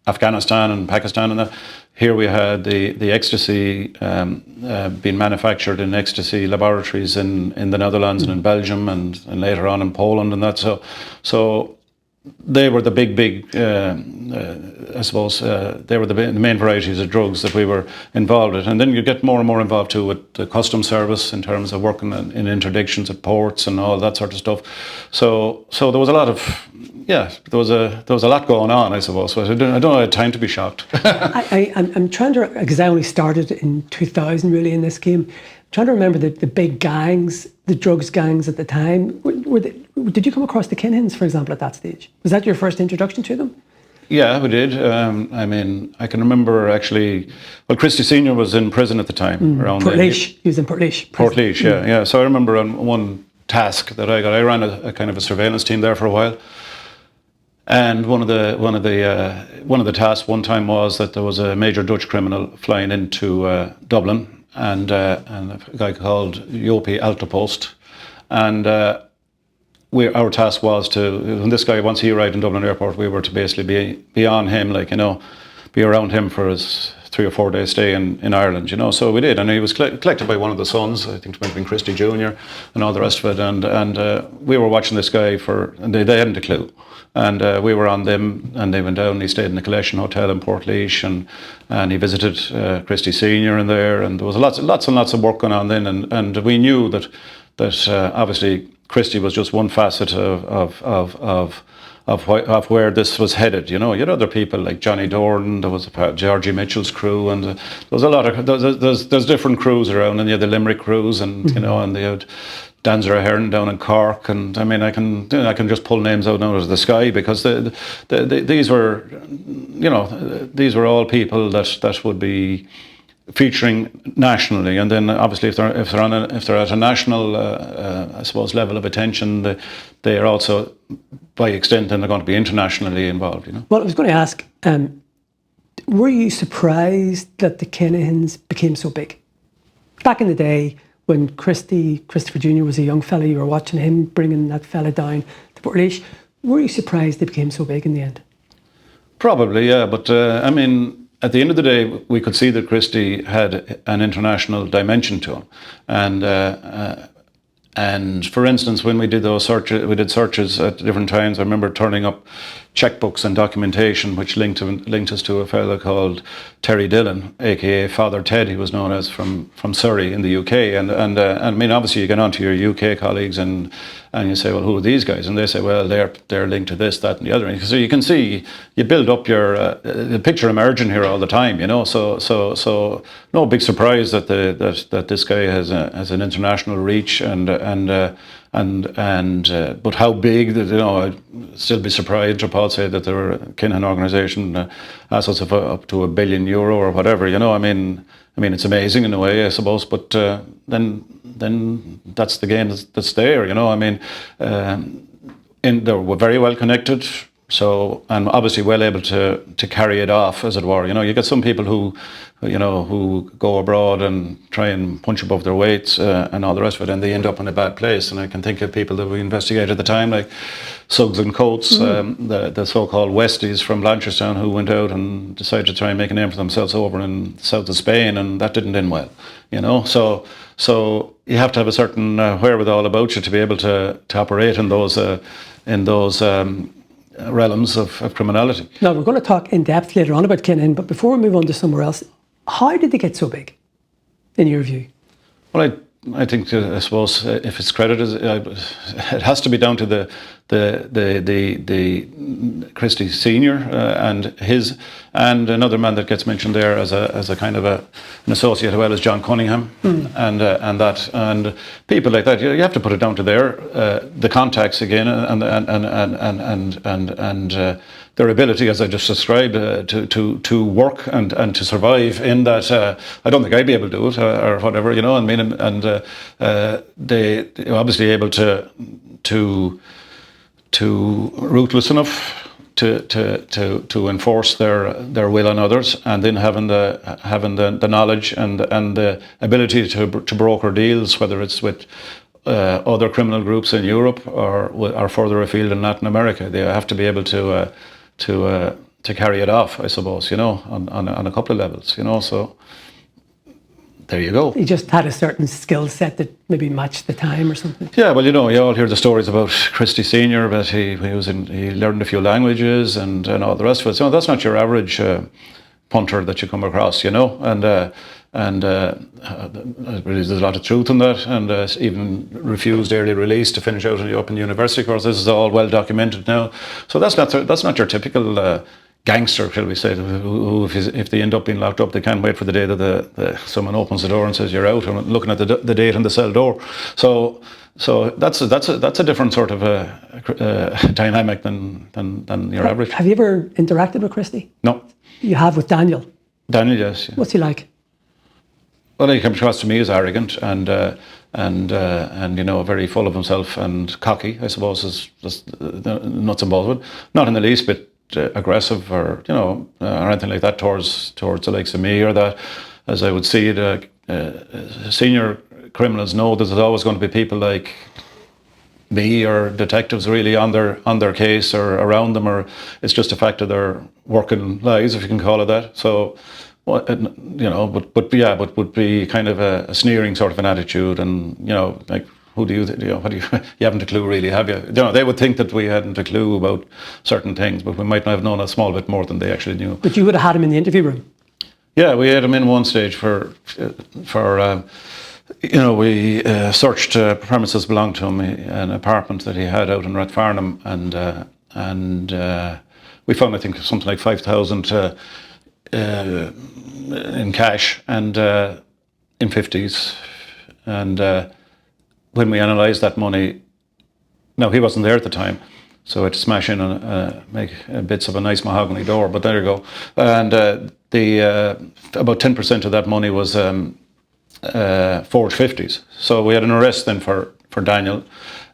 Afghanistan and Pakistan, and that, here we had the ecstasy being manufactured in ecstasy laboratories in the Netherlands and in Belgium, and later on in Poland, and that. So they were the big, I suppose, they were the main varieties of drugs that we were involved with. And then you get more and more involved too with the customs service in terms of working in interdictions at ports and all that sort of stuff. So there was a lot of, there was a lot going on, I suppose. So I don't know, I had time to be shocked. I'm trying to, because I only started in 2000 really in this game. I'm trying to remember the big gangs, the drugs gangs at the time. Did you come across the Kinahans, for example, at that stage? Was that your first introduction to them? Yeah, we did. I mean, I can remember actually. Well, Christy Senior was in prison at the time. Around Portlaoise. He was in Portlaoise. Portlaoise, yeah. So I remember on one task that I got. I ran a kind of a surveillance team there for a while, and one of the tasks one time was that there was a major Dutch criminal flying into Dublin, and a guy called Jopi Altepost, and. Our task was to, when this guy, once he arrived in Dublin Airport, we were to basically be on him, be around him for his 3 or 4 day stay in Ireland, So we did, and he was collected by one of the sons, I think it might have been Christy Jr. and all the rest of it, and we were watching this guy and they hadn't a clue. And we were on them, and they went down. He stayed in the Collection Hotel in Portlaoise, and he visited Christy Senior in there, and there was lots and lots of work going on then, and we knew that obviously Christy was just one facet of where this was headed. You had other people like Johnny Dorn. There was Georgie Mitchell's crew, and there was a lot of there's different crews around, and you had the Limerick crews, and and they had Danzer Hearn down in Cork, and I mean I can just pull names out of the sky because these were all people that would be featuring nationally, and then obviously if they're at a national I suppose level of attention, they are also by extent then they're going to be internationally involved. Well, I was going to ask, were you surprised that the Kinahans became so big back in the day when Christopher Jr. was a young fella? You were watching him bringing that fella down to Portlaoise. Were you surprised they became so big in the end? Probably, yeah, but I mean, at the end of the day, we could see that Christie had an international dimension to him, and for instance, when we did those searches at different times. I remember turning up checkbooks and documentation which linked us to a fellow called Terry Dillon, aka Father Ted, he was known as, from Surrey in the UK. And I mean, obviously you get on to your UK colleagues and you say, well, who are these guys? And they say, well, they're linked to this, that, and the other. So you can see you build up your the picture emerging here all the time, So no big surprise that this guy has an international reach but how big that I'd still be surprised. Paul said that there were a Kinahan organisation assets of up to €1 billion or whatever. I mean it's amazing in a way, I suppose. But then that's the game that's there. I mean, they were very well connected. So, and obviously well able to carry it off, as it were. You get some people who go abroad and try and punch above their weights and all the rest of it, and they end up in a bad place. And I can think of people that we investigated at the time, like Suggs and Coates, the so-called Westies from Blanchardstown, who went out and decided to try and make a name for themselves over in the south of Spain, and that didn't end well. So you have to have a certain wherewithal about you to be able to operate in those realms of criminality. Now, we're going to talk in depth later on about Kinahan, but before we move on to somewhere else, how did they get so big, in your view? Well, I think, I suppose, if it's credited, it has to be down to the Christie Senior and another man that gets mentioned there as a kind of an associate as well as John Cunningham and people like that. You have to put it down to the contacts again and their ability, as I just described, to work and to survive in that. I don't think I'd be able to do it or whatever, I mean, and they obviously able to ruthless enough to enforce their will on others, and then having the knowledge and the ability to broker deals, whether it's with other criminal groups in Europe or further afield in Latin America. They have to be able to carry it off, I suppose, on a couple of levels, So there you go. He just had a certain skill set that maybe matched the time or something. Yeah, well, you all hear the stories about Christie Senior, but he learned a few languages and all the rest of it. So that's not your average punter that you come across, and there's a lot of truth in that, and even refused early release to finish out up in university course. This is all well documented now. So that's not your typical gangster, shall we say, who if they end up being locked up, they can't wait for the day that someone opens the door and says you're out, and looking at the date on the cell door. So that's a different sort of dynamic than your average. Have you ever interacted with Christie? No. You have with Daniel? Daniel, yes. Yeah. What's he like? Well, he comes across to me as arrogant and very full of himself and cocky, I suppose, is the nuts and bolts of it. Not in the least bit aggressive or anything like that towards the likes of me, or that, as I would see it, senior criminals know that there's always going to be people like me or detectives really on their case or around them, or it's just a fact of their working lives, if you can call it that. So, but would be kind of a sneering sort of an attitude, and like, who do you you haven't a clue really, have you? They would think that we hadn't a clue about certain things, but we might not have known a small bit more than they actually knew. But you would have had him in the interview room? Yeah, we had him in one stage we searched premises belonged to him, an apartment that he had out in Rathfarnham, and we found, I think, something like 5,000 in cash and in 50s, and when we analysed that money, now he wasn't there at the time, so I had to smash in and make bits of a nice mahogany door, but there you go. And about 10% of that money was forged 50s. So we had an arrest then for Daniel,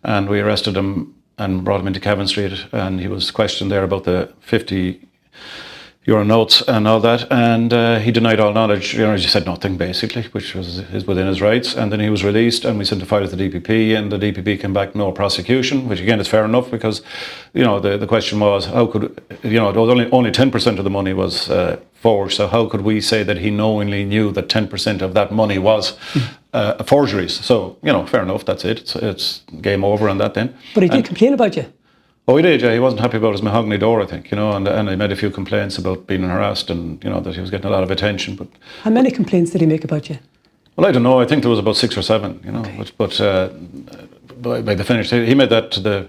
and we arrested him and brought him into Cavan Street, and he was questioned there about the 50 euro notes and all that, and he denied all knowledge. He said nothing, basically, which was within his rights. And then he was released, and we sent a file to the DPP, and the DPP came back no prosecution, which again is fair enough, because the question was, how could only 10% of the money was forged, so how could we say that he knowingly knew that 10% of that money was forgeries? So fair enough, that's it. It's game over on that then. But he did complain about you. Oh, he did, yeah. He wasn't happy about his mahogany door, I think, and he made a few complaints about being harassed and, that he was getting a lot of attention. But how many complaints did he make about you? Well, I don't know. I think there was about 6 or 7, Okay. but by the finish, he made that to the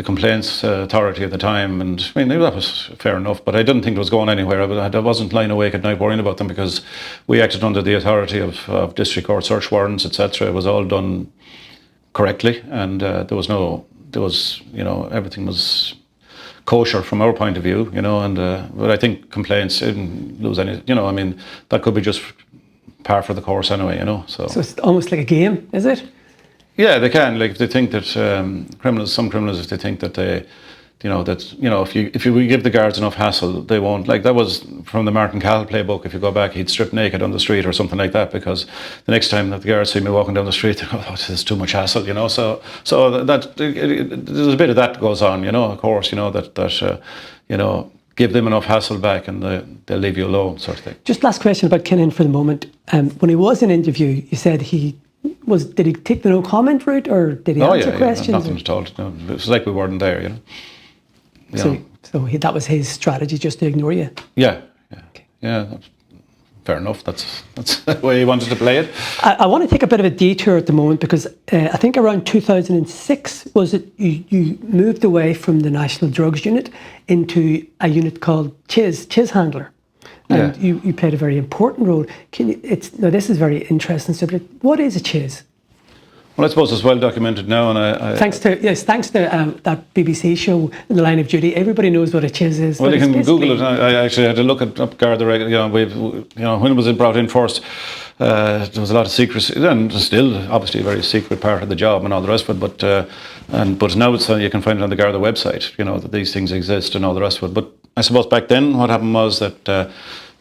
complaints authority at the time, and I mean, that was fair enough, but I didn't think it was going anywhere. I wasn't lying awake at night worrying about them, because we acted under the authority of district court search warrants, etc. It was all done correctly, and everything was kosher from our point of view, but I think complaints didn't lose any, that could be just par for the course anyway, So it's almost like a game, is it? Yeah, they can. Like, if they think that some criminals, if they think that they, if we give the guards enough hassle, they won't. Like, that was from the Martin Cahill playbook. If you go back, he'd strip naked on the street or something like that, because the next time that the guards see me walking down the street, they go, "Oh, this is too much hassle," So there's a bit of that goes on, of course, give them enough hassle back and they'll leave you alone, sort of thing. Just last question about Kinahan for the moment. When he was in interview, you said did he take the no comment route, or did he answer questions? Nothing at all. No, it was like we weren't there, So that was his strategy, just to ignore you? Yeah. Okay. Yeah, fair enough. That's the way he wanted to play it. I want to take a bit of a detour at the moment, because I think around 2006, was it, you moved away from the National Drugs Unit into a unit called Chiz Handler. And you played a very important role. Now this is very interesting subject. What is a chiz? Well, I suppose it's well documented now, and thanks to that BBC show, The Line of Duty, everybody knows what a chiz is. Well, you can Google it. I actually had to look it up. Garda, when it was brought in first, there was a lot of secrecy, and still obviously a very secret part of the job and all the rest of it. But now you can find it on the Garda website. That these things exist and all the rest of it. But I suppose back then what happened was that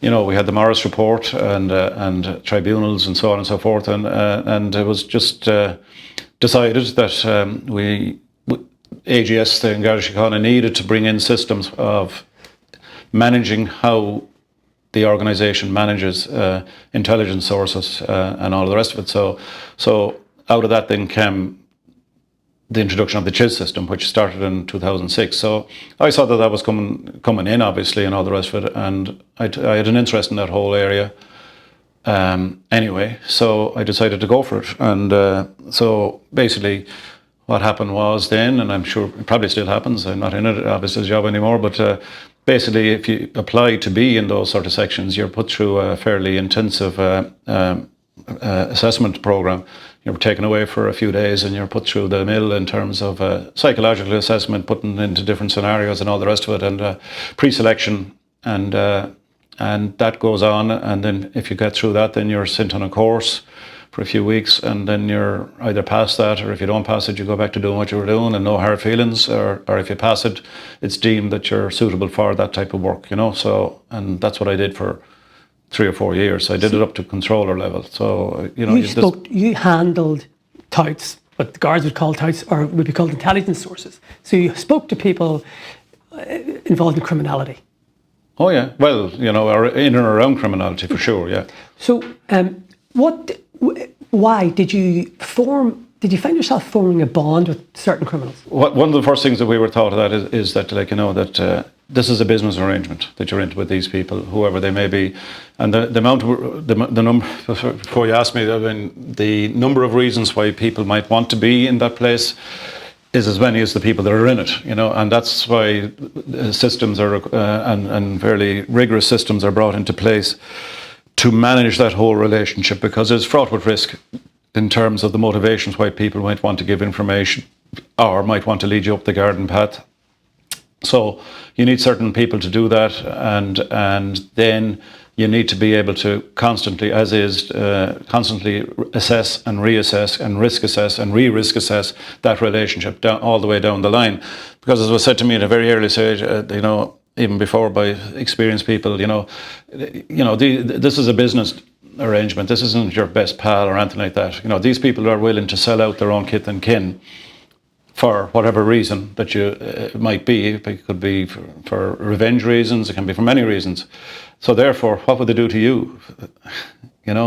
we had the Morris report and tribunals and so on and so forth, and it was just decided that AGS, the Garda Síochána, needed to bring in systems of managing how the organisation manages intelligence sources and all the rest of it. So out of that then came the introduction of the CHIS system, which started in 2006. So I saw that was coming in, obviously, and all the rest of it, and I had an interest in that whole area anyway, so I decided to go for it. And so basically what happened was then, and I'm sure it probably still happens, I'm not in it, obviously, the job anymore, but basically if you apply to be in those sort of sections, you're put through a fairly intensive assessment program. You're taken away for a few days and you're put through the mill in terms of psychological assessment, putting into different scenarios and all the rest of it, and pre-selection, and that goes on. And then if you get through that, then you're sent on a course for a few weeks, and then you're either pass that, or if you don't pass it, you go back to doing what you were doing, and no hard feelings, or if you pass it, it's deemed that you're suitable for that type of work, So, and that's what I did for 3 or 4 years. I did it up to controller level. So, you handled touts, what the guards would call touts, or would be called intelligence sources. So you spoke to people involved in criminality. Oh yeah, well, or in and around criminality for sure, yeah. So, why did you find yourself forming a bond with certain criminals? One of the first things that we were taught of that is that, that this is a business arrangement that you're into with these people, whoever they may be, and the number. Before you ask me, the number of reasons why people might want to be in that place is as many as the people that are in it, and that's why systems are and fairly rigorous systems are brought into place to manage that whole relationship, because it's fraught with risk in terms of the motivations why people might want to give information or might want to lead you up the garden path. So you need certain people to do that, and then you need to be able to constantly assess and reassess and risk assess and re-risk assess that relationship all the way down the line. Because as was said to me at a very early stage, even before by experienced people, this is a business arrangement. This isn't your best pal or anything like that. These people are willing to sell out their own kith and kin for whatever reason that it might be. It could be for revenge reasons. It can be for many reasons. So therefore, what would they do to you?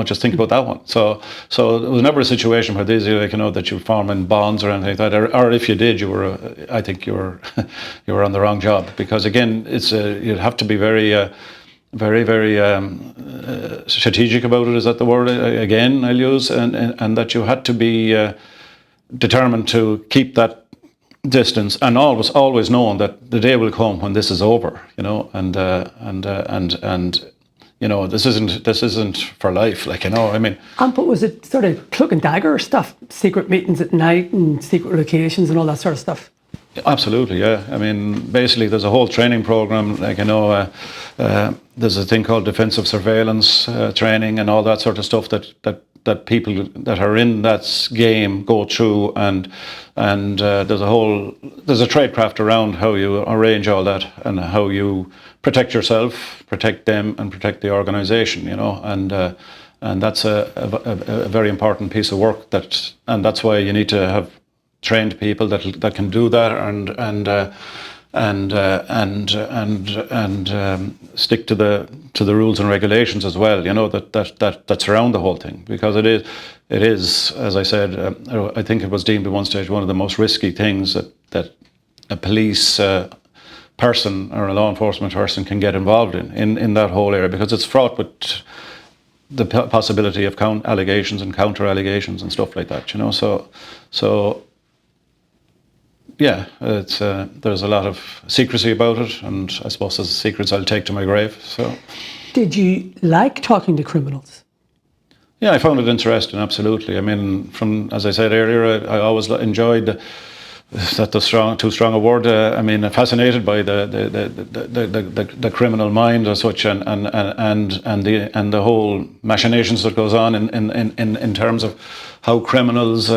Just think about that one. So it was never a situation where these, that you were forming bonds or anything like that. Or if you did, I think you were on the wrong job, because again, you'd have to be very, very strategic about it. Is that the word again I'll use? And that you had to be determined to keep that distance, and always knowing that the day will come when this is over, and this isn't for life, But was it sort of cloak and dagger stuff, secret meetings at night and secret locations and all that sort of stuff? Absolutely, yeah. Basically, there's a whole training program. There's a thing called defensive surveillance training and all that sort of stuff that people that are in that game go through, and there's a tradecraft around how you arrange all that and how you protect yourself, protect them, and protect the organisation. And that's a very important piece of work. And that's why you need to have trained people that can do that and stick to the rules and regulations as well. That surround the whole thing, because it is, as I said, I think it was deemed at one stage one of the most risky things that a police person or a law enforcement person can get involved in that whole area, because it's fraught with the possibility of allegations and counter allegations and stuff like that. So. Yeah, there's a lot of secrecy about it, and I suppose there's secrets I'll take to my grave. So, did you like talking to criminals? Yeah, I found it interesting. Absolutely. As I said earlier, I always enjoyed too strong a word. Fascinated by the criminal mind as such, and the whole machinations that goes on in terms of how criminals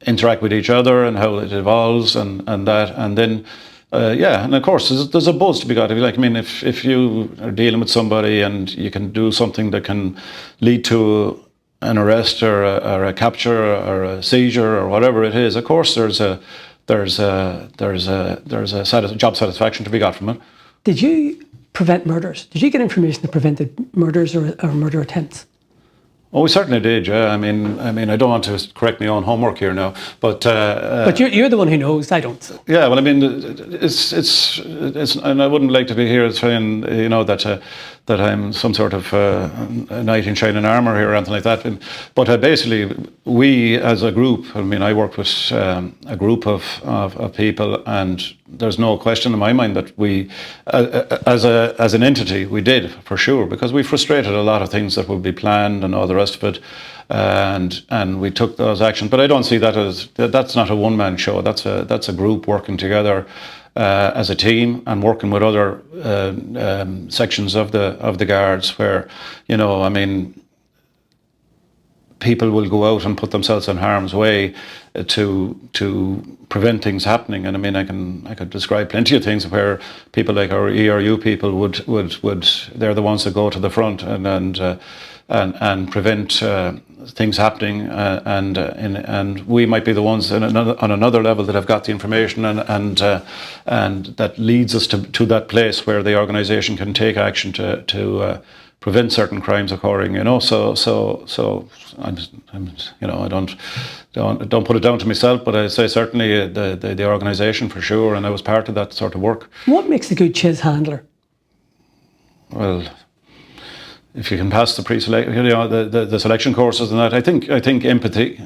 interact with each other and how it evolves and that, and then and of course there's a buzz to be got. If you are dealing with somebody and you can do something that can lead to an arrest or a capture or a seizure or whatever it is, of course there's a job satisfaction to be got from it. Did you prevent murders? Did you get information that prevented murders or murder attempts? Oh, we certainly did. Yeah, I mean, I don't want to correct my own homework here now, but but you're the one who knows. I don't. Yeah, well, I mean, it's, and I wouldn't like to be here saying, that I'm some sort of knight in shining armour here or anything like that. But basically, we as a group, I mean, I worked with a group of people, and there's no question in my mind that we, as an entity, we did for sure, because we frustrated a lot of things that would be planned and all the rest of it. And we took those actions, but I don't see that as that's not a one-man show. That's a group working together as a team and working with other sections of the guards. Where I mean, people will go out and put themselves in harm's way to prevent things happening. And I mean, I could describe plenty of things where people like our ERU people would they're the ones that go to the front and prevent things happening, and we might be the ones on another level that have got the information and that leads us to that place where the organisation can take action to prevent certain crimes occurring. So I'm I don't put it down to myself, but I say certainly the organisation for sure, and I was part of that sort of work. What makes a good chiz handler? Well, if you can pass the pre-selection, the selection courses and that, I think empathy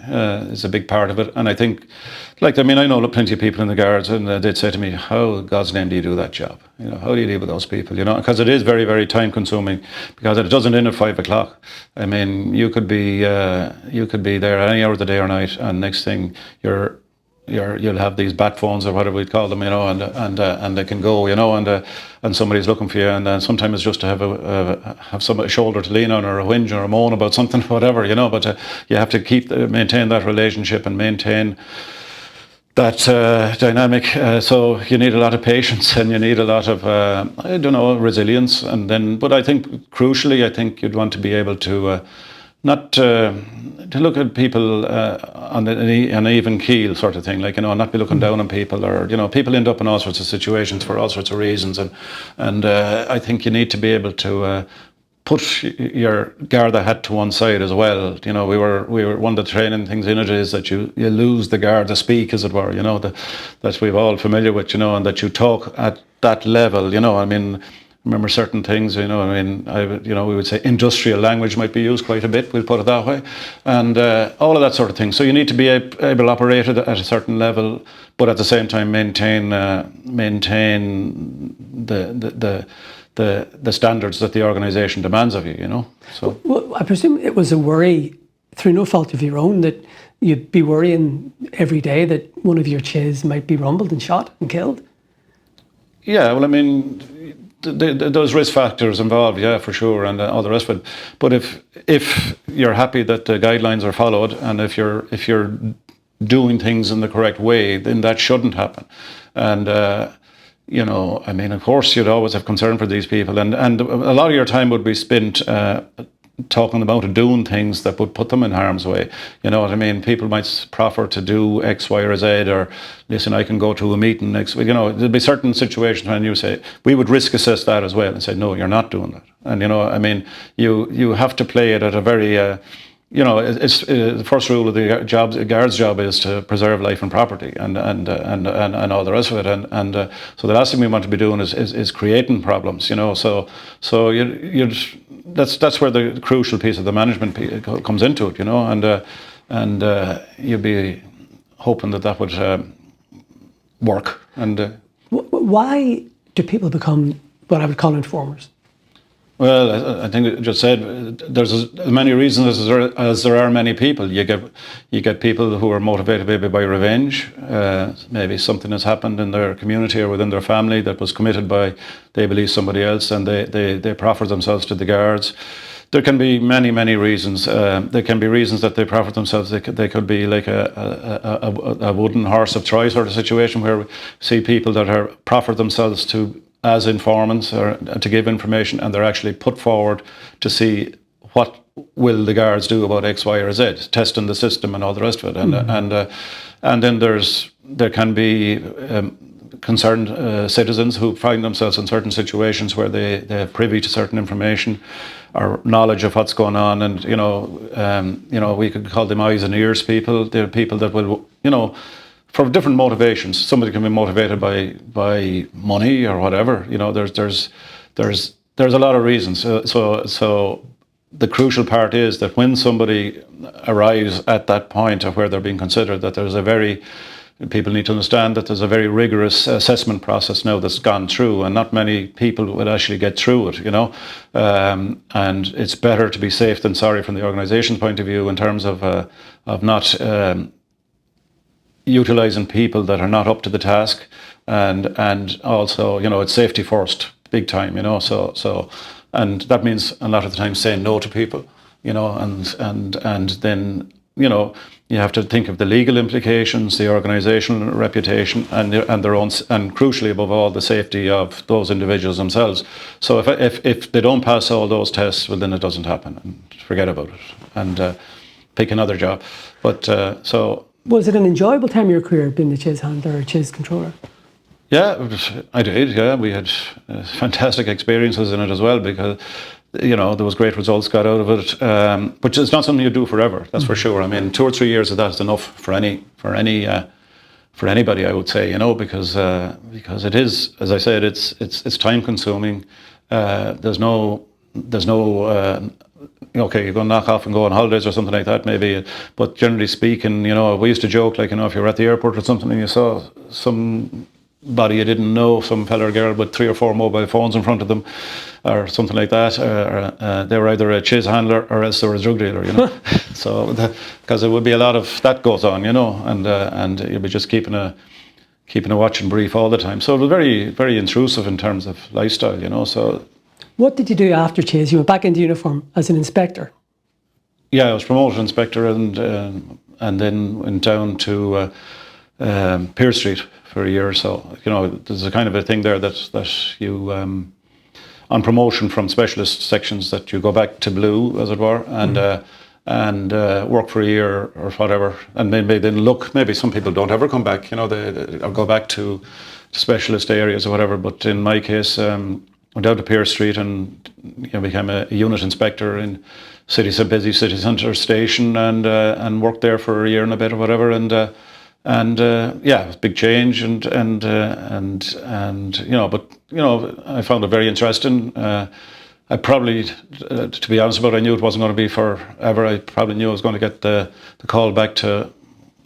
is a big part of it. And I think, I know plenty of people in the guards, and they'd say to me, "How in God's name do you do that job? How do you deal with those people? Because it is very, very time consuming, because it doesn't end at 5 o'clock. I mean, you could be there any hour of the day or night, and next thing you'll have these bat phones or whatever we'd call them, and they can go, and somebody's looking for you, and then sometimes it's just to have a shoulder to lean on, or a whinge or a moan about something, whatever, but you have to maintain that relationship and maintain that dynamic. So you need a lot of patience, and you need a lot of resilience, but I think crucially, you'd want to be able to not to look at people on an even keel sort of thing, not be looking down on people, or people end up in all sorts of situations for all sorts of reasons, and I think you need to be able to put your Garda hat to one side as well. We were one of the training things in it is that you lose the Garda speak, as it were, that we've all familiar with, and that you talk at that level. I mean, remember certain things, we would say industrial language might be used quite a bit, we'll put it that way, and all of that sort of thing. So you need to be able to operate at a certain level, but at the same time maintain the standards that the organisation demands of you. So, well, I presume it was a worry through no fault of your own that you'd be worrying every day that one of your chiz might be rumbled and shot and killed. Yeah, well, I mean, those risk factors involved, yeah, for sure, and all the rest of it. But if you're happy that the guidelines are followed, and if you're doing things in the correct way, then that shouldn't happen. And I mean, of course, you'd always have concern for these people, and a lot of your time would be spent talking about doing things that would put them in harm's way. You know what I mean? People might proffer to do X, Y, or Z, or listen, I can go to a meeting next week. There'd be certain situations when you say, we would risk assess that as well and say, no, you're not doing that. And I mean, you have to play it at a very, it's the first rule of the guard's job is to preserve life and property and all the rest of it. And so the last thing we want to be doing is creating problems. So that's where the crucial piece of the management comes into it. And you'd be hoping that would work. And why do people become what I would call informers? Well, I think I just said there's as many reasons as there are many people. You get people who are motivated maybe by revenge. Maybe something has happened in their community or within their family that was committed by, they believe, somebody else, and they proffer themselves to the guards. There can be many reasons. There can be reasons that they proffer themselves. They could be like a wooden horse of Troy sort of situation, where we see people that are proffer themselves as informants or to give information, and they're actually put forward to see what will the guards do about X, Y, or Z, testing the system and all the rest of it. And then there can be concerned citizens who find themselves in certain situations where they're privy to certain information or knowledge of what's going on, and we could call them eyes and ears people. They're people that will, for different motivations. Somebody can be motivated by money or whatever. There's a lot of reasons. So the crucial part is that when somebody arrives at that point of where they're being considered, that people need to understand that there's a very rigorous assessment process now that's gone through, and not many people would actually get through it, and it's better to be safe than sorry from the organisation's point of view in terms of not utilising people that are not up to the task, and also, it's safety first, big time, and that means a lot of the time saying no to people, and then, you have to think of the legal implications, the organisational reputation, and their own, and crucially above all, the safety of those individuals themselves. So if they don't pass all those tests, well, then it doesn't happen, and forget about it, and pick another job. But so. Was it an enjoyable time of your career being a chase handler or a chase controller? Yeah, I did. Yeah, we had fantastic experiences in it as well, because there was great results got out of it. But it's not something you do forever. That's for sure. I mean, 2 or 3 years of that is enough for anybody, I would say. Because it is, as I said, it's time consuming. There's no. Okay, you're going to knock off and go on holidays or something like that, maybe. But generally speaking, we used to joke, like, if you're at the airport or something and you saw somebody you didn't know, some fella or girl with 3 or 4 mobile phones in front of them, or something like that, they were either a chase handler or else they were a drug dealer, So, because there would be a lot of that goes on, and you'll be just keeping a watch and brief all the time. So it was very, very intrusive in terms of lifestyle, So. What did you do after chase? You went back into uniform as an inspector. Yeah, I was promoted inspector, and then went down to Pearse Street for a year or so. There's a kind of a thing there that you, on promotion from specialist sections, that you go back to blue, as it were, and work for a year or whatever, and maybe some people don't ever come back. They go back to specialist areas or whatever. But in my case, went down to Pearse Street and became a unit inspector in busy city centre station, and worked there for a year and a bit or whatever, and it was a big change, and I found it very interesting. I probably, to be honest about it, I knew it wasn't going to be forever. I probably knew I was going to get the call back to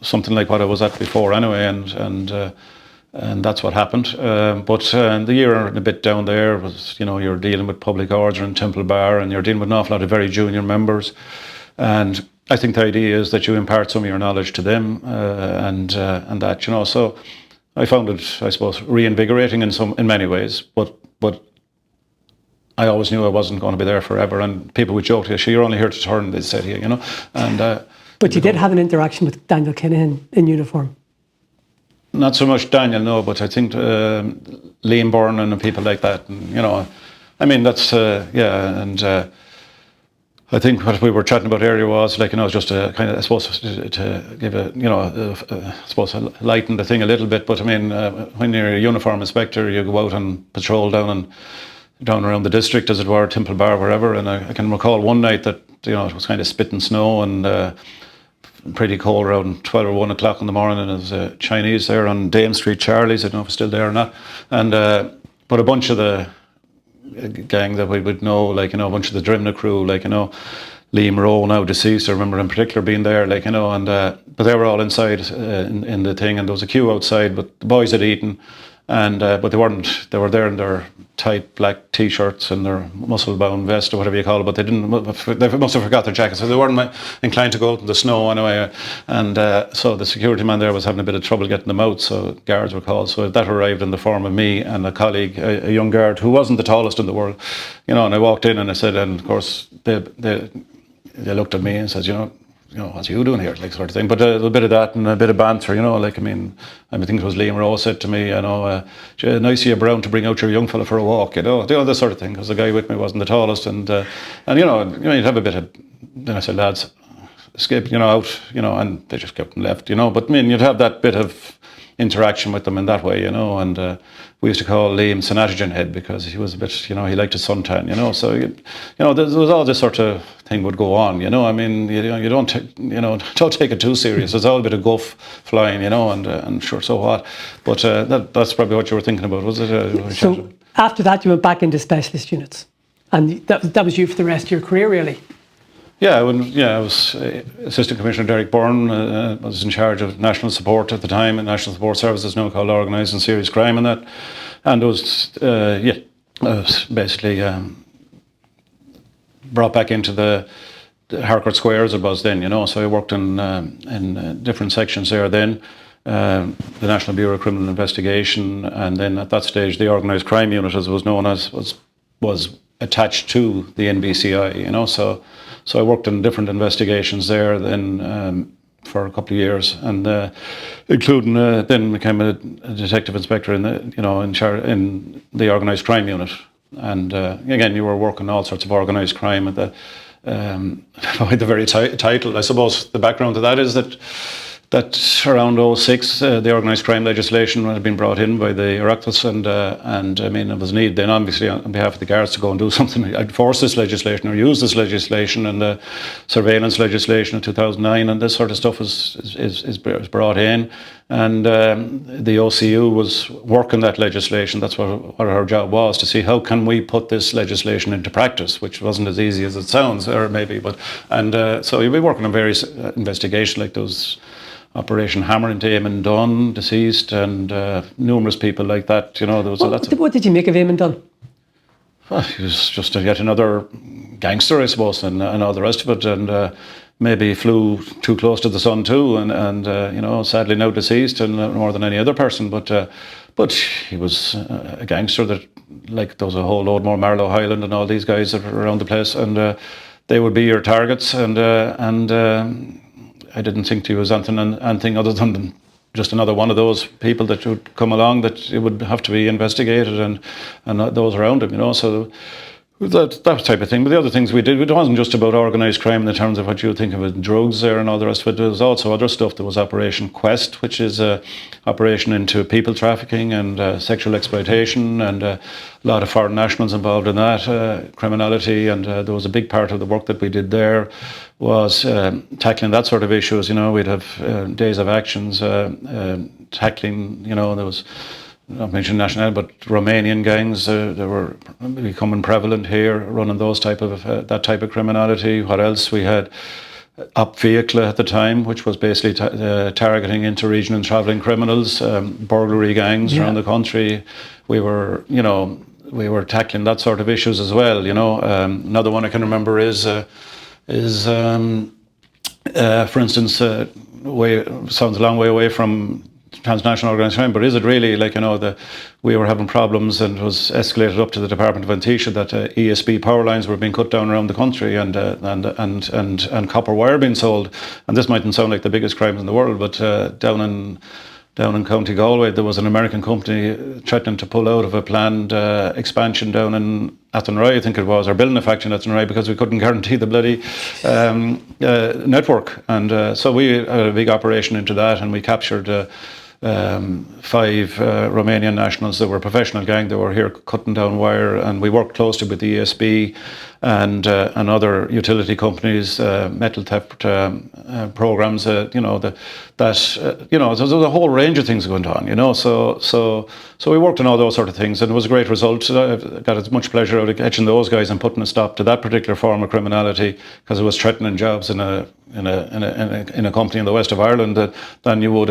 something like what I was at before anyway, and that's what happened. But the year and a bit down there was, you're dealing with public order and Temple Bar, and you're dealing with an awful lot of very junior members. And I think the idea is that you impart some of your knowledge to them, and that, So I found it, I suppose, reinvigorating in many ways. But I always knew I wasn't going to be there forever. And people would joke to you, "You're only here to turn," they said here, And but you did have an interaction with Daniel Kinahan in uniform. Not so much Daniel, no, but I think Liam Byrne and people like that. And, I mean, that's, and I think what we were chatting about earlier was, just to kind of, I suppose, to give I suppose, lighten the thing a little bit. But I mean, when you're a uniform inspector, you go out and patrol down around the district, as it were, Temple Bar, wherever. And I can recall one night that, it was kind of spitting snow and pretty cold around 12 or 1 o'clock in the morning, and there was a Chinese there on Dame Street, Charlie's, I don't know if it's still there or not, and but a bunch of the gang that we would know, a bunch of the Drimna crew, Liam Rowe, now deceased, I remember in particular being there, and but they were all inside in the thing, and there was a queue outside, but the boys had eaten, and but they weren't. They were there in their tight black t-shirts and their muscle-bound vest or whatever you call it. But they must have forgot their jackets, so they weren't inclined to go out in the snow anyway. And so the security man there was having a bit of trouble getting them out. So guards were called. So that arrived in the form of me and a colleague, a young guard who wasn't the tallest in the world, And I walked in and I said, and of course they looked at me and said, what's you doing here, sort of thing. But a little bit of that and a bit of banter, I think it was Liam Rowe said to me, nice of you, Browne, to bring out your young fella for a walk, this sort of thing, because the guy with me wasn't the tallest, and you'd have a bit of, then I said, lads, escape, out, and they just kept and left, but you'd have that bit of interaction with them in that way, and we used to call Liam Synatogen Head because he was a bit, he liked a suntan, so there was all this sort of thing would go on, I mean, you don't take it too serious. There's all a bit of guff flying, and sure, so what? But that's probably what you were thinking about, was it? So after that, you went back into specialist units, and that was you for the rest of your career, really. Yeah, I was Assistant Commissioner Derek Byrne. Was in charge of national support at the time, and National Support Services, now called Organised and Serious Crime, and that. And it was, I was basically brought back into the Harcourt Square as it was then, So I worked in different sections there then. The National Bureau of Criminal Investigation, and then at that stage the Organised Crime Unit, as it was known as, was attached to the NBCI, So I worked in different investigations there then for a couple of years, and including then became a detective inspector in the Organised Crime Unit. And again, you were working all sorts of organised crime at by the very title. I suppose the background to that is that around 2006, the organised crime legislation had been brought in by the Oireachtas, and I mean, it was needed then, obviously, on behalf of the guards to go and do something, enforce this legislation or use this legislation, and the surveillance legislation of 2009, and this sort of stuff is brought in, and the OCU was working that legislation. That's what our job was, to see how can we put this legislation into practice, which wasn't as easy as it sounds, or maybe, so you'll be working on various investigations like those. Operation Hammer into Eamon Dunn, deceased, and numerous people like that. There was a lot. What did you make of Eamon Dunn? Well, he was just yet another gangster, I suppose, and all the rest of it, and maybe flew too close to the sun too, and sadly now deceased, and more than any other person. But he was a gangster that, like, there was a whole load more, Marlow Highland and all these guys that were around the place, and they would be your targets, and I didn't think he was anything other than just another one of those people that would come along that it would have to be investigated, and those around him, so that type of thing. But the other things we did, it wasn't just about organised crime in terms of what you would think of as drugs there and all the rest of it. There was also other stuff. There was Operation Quest, which is a operation into people trafficking and sexual exploitation, and a lot of foreign nationals involved in that, criminality, and there was a big part of the work that we did there was tackling that sort of issues. We'd have days of actions tackling, there was, not mentioning nationality, but Romanian gangs, they were becoming prevalent here, running those that type of criminality. What else? We had Op Vehicle at the time, which was basically targeting interregional and travelling criminals, burglary gangs around the country. We were tackling that sort of issues as well. Another one I can remember is for instance, sounds a long way away from transnational organised crime, but is it really, we were having problems, and it was escalated up to the Department of Antisha that ESB power lines were being cut down around the country, and copper wire being sold. And this mightn't sound like the biggest crimes in the world, but down in County Galway, there was an American company threatening to pull out of a planned expansion down in Athenry, I think it was, or building a factory in Athenry, because we couldn't guarantee the bloody network. And so we had a big operation into that, and we captured 5 Romanian nationals that were a professional gang. They were here cutting down wire, and we worked closely with the ESB and other utility companies, metal theft programs. There's a whole range of things going on. So we worked on all those sort of things, and it was a great result. I got as much pleasure out of catching those guys and putting a stop to that particular form of criminality, because it was threatening jobs in a company in the west of Ireland than you would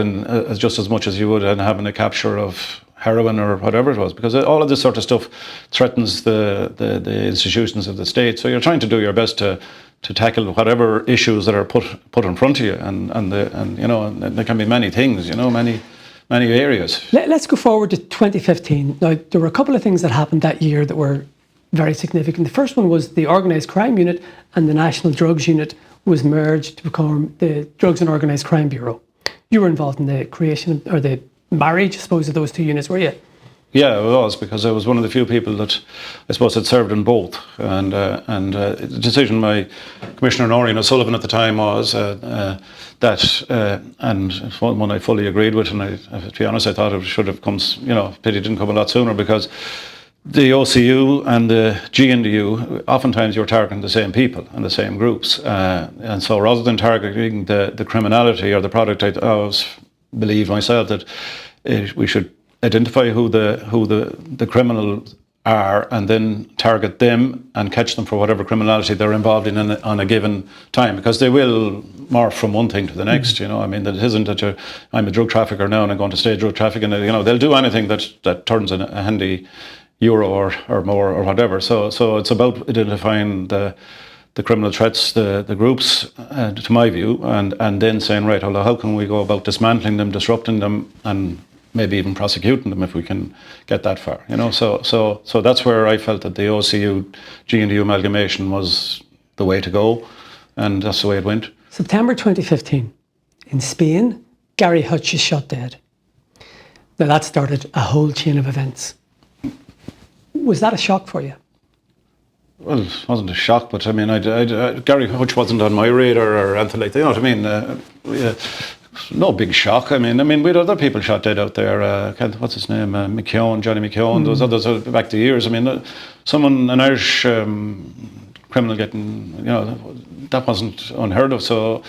just as much as you would in having a capture of heroin or whatever it was, because all of this sort of stuff threatens the institutions of the state. So you're trying to do your best to tackle whatever issues that are put in front of you, and there can be many things, many areas. Let's go forward to 2015. Now, there were a couple of things that happened that year that were very significant. The first one was the Organised Crime Unit and the National Drugs Unit was merged to become the Drugs and Organised Crime Bureau. You were involved in the creation, or the marriage, I suppose, of those two units, were you? Yeah, it was, because I was one of the few people that I suppose had served in both. And the decision my Commissioner Noreen O'Sullivan at the time was that, and one I fully agreed with, and to be honest, I thought it should have come, pity it didn't come a lot sooner, because the OCU and the GNDU, oftentimes you're targeting the same people and the same groups. And so rather than targeting the criminality or the product, I always believe myself that we should identify who the criminals are, and then target them and catch them for whatever criminality they're involved in on a given time, because they will morph from one thing to the next. I mean, it isn't that I'm a drug trafficker now and I'm going to stay drug trafficking. They'll do anything that turns in a handy euro or more or whatever. So it's about identifying the criminal threats, the groups, to my view, and then saying, right, well, how can we go about dismantling them, disrupting them, and maybe even prosecuting them if we can get that far. So that's where I felt that the OCU GNDU amalgamation was the way to go, and that's the way it went. September 2015, in Spain, Gary Hutch is shot dead. Now that started a whole chain of events. Was that a shock for you? Well, it wasn't a shock, but I mean, Gary Hutch wasn't on my radar or anything like that. You know what I mean? No big shock. I mean, we had other people shot dead out there. What's his name? Johnny McKeown. Those others back the years. I mean, an Irish criminal getting, that wasn't unheard of. So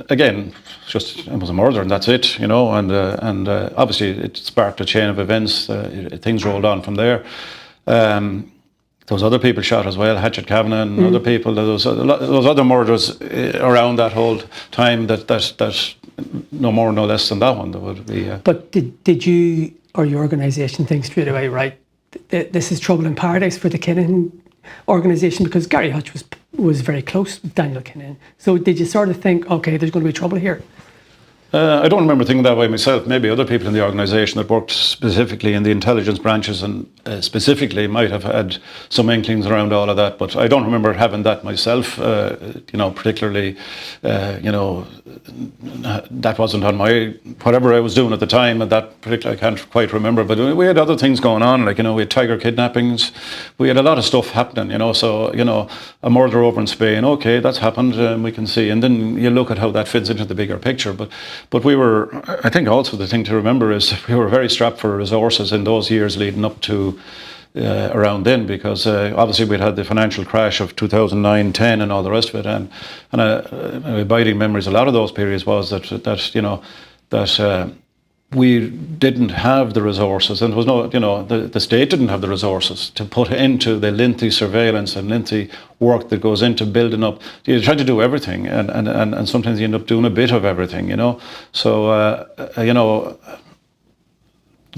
again, it was a murder, and that's it. And obviously it sparked a chain of events. Things rolled on from there. Those other people shot as well, Hatchet Kavanagh and other people. Those other murders around that whole time that no more, no less than that one. That would be. But did you or your organisation think straight away, right, this is trouble in paradise for the Kinahan organisation, because Gary Hutch was very close with Daniel Kinahan. So did you sort of think, okay, there's going to be trouble here? I don't remember thinking that way myself. Maybe other people in the organisation that worked specifically in the intelligence branches and specifically might have had some inklings around all of that, but I don't remember having that myself, particularly, that wasn't on my, whatever I was doing at the time, and that particularly I can't quite remember, but we had other things going on, like, we had tiger kidnappings, we had a lot of stuff happening, so, a murder over in Spain, okay, that's happened, we can see, and then you look at how that fits into the bigger picture, but we were, I think also the thing to remember is we were very strapped for resources in those years leading up to around then, because obviously we'd had the financial crash of 2009-10 and all the rest of it, and abiding memories, a lot of those periods was that we didn't have the resources, and there was no, the state didn't have the resources to put into the lengthy surveillance and lengthy work that goes into building up. You try to do everything, and sometimes you end up doing a bit of everything, So,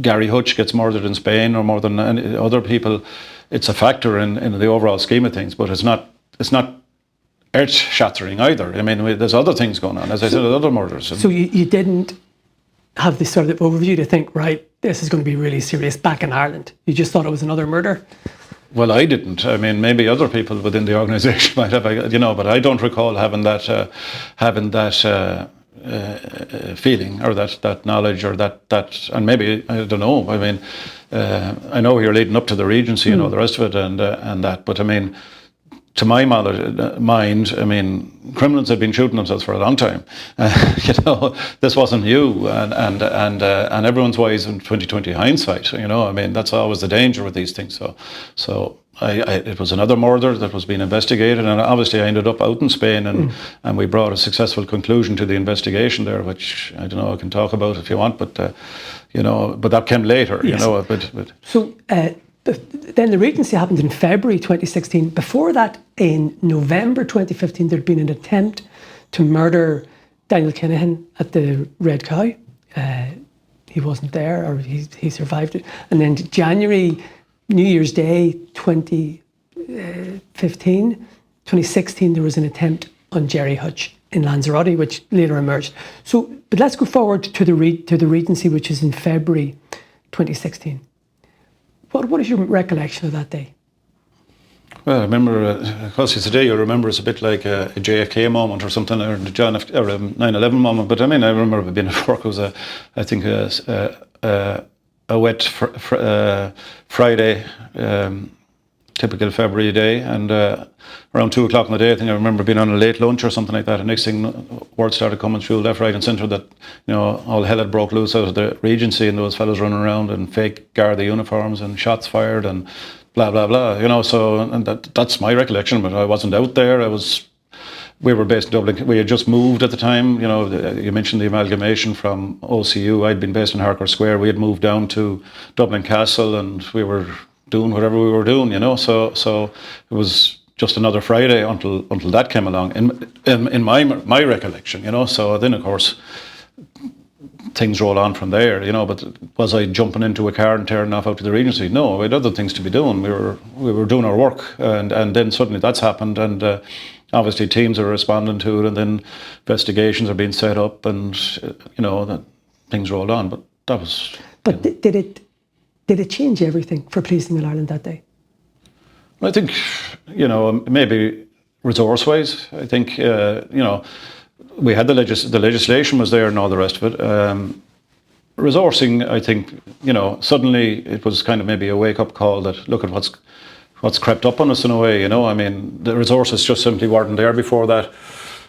Gary Hutch gets murdered in Spain, or more than any other people. It's a factor in the overall scheme of things, but it's not earth-shattering either. I mean, there's other things going on, as I said, other murders. So you didn't have this sort of overview to think, right, this is going to be really serious back in Ireland. You just thought it was another murder? Well, I didn't. I mean, maybe other people within the organisation might have, but I don't recall having that feeling, or that knowledge, or that, and maybe, I don't know. I mean, I know you're leading up to the Regency and all the rest of it, and that, but I mean, to my mind, I mean, criminals had been shooting themselves for a long time. This wasn't new, and everyone's wise in 2020 hindsight. I mean, that's always the danger with these things. So it was another murder that was being investigated, and obviously I ended up out in Spain, and we brought a successful conclusion to the investigation there, which I don't know, I can talk about if you want, but but that came later. Yes. So. Then the Regency happened in February 2016. Before that, in November 2015, there'd been an attempt to murder Daniel Kinahan at the Red Cow. He wasn't there, or he survived it. And then January, New Year's Day 2016, there was an attempt on Gerry Hutch in Lanzarote, which later emerged. So, but let's go forward to the Regency, which is in February 2016. What is your recollection of that day? Well, I remember, of course, today you remember it's a bit like a JFK moment or something, or a 9/11 moment. But I mean, I remember being at work. It was I think a a wet Friday, typical February day, and around 2 o'clock in the day, I think I remember being on a late lunch or something like that, and next thing, word started coming through left, right and centre that, all hell had broke loose out of the Regency, and those fellas running around in fake Garda uniforms and shots fired and blah, blah, blah, so, and that's my recollection, but I wasn't out there. We were based in Dublin. We had just moved at the time. You mentioned the amalgamation from OCU. I'd been based in Harcourt Square. We had moved down to Dublin Castle, and we were doing whatever we were doing. So it was just another Friday until that came along. In my recollection, So then, of course, things roll on from there. But was I jumping into a car and tearing off out to the Regency? No, we had other things to be doing. We were doing our work, and then suddenly that's happened, and. Obviously, teams are responding to it, and then investigations are being set up, and that things rolled on. But that was. But did it change everything for policing in Ireland that day? I think maybe resource-wise. I think we had the legislation was there and all the rest of it. Resourcing, I think suddenly it was kind of maybe a wake-up call that look at what's crept up on us in a way, I mean, the resources just simply weren't there before that.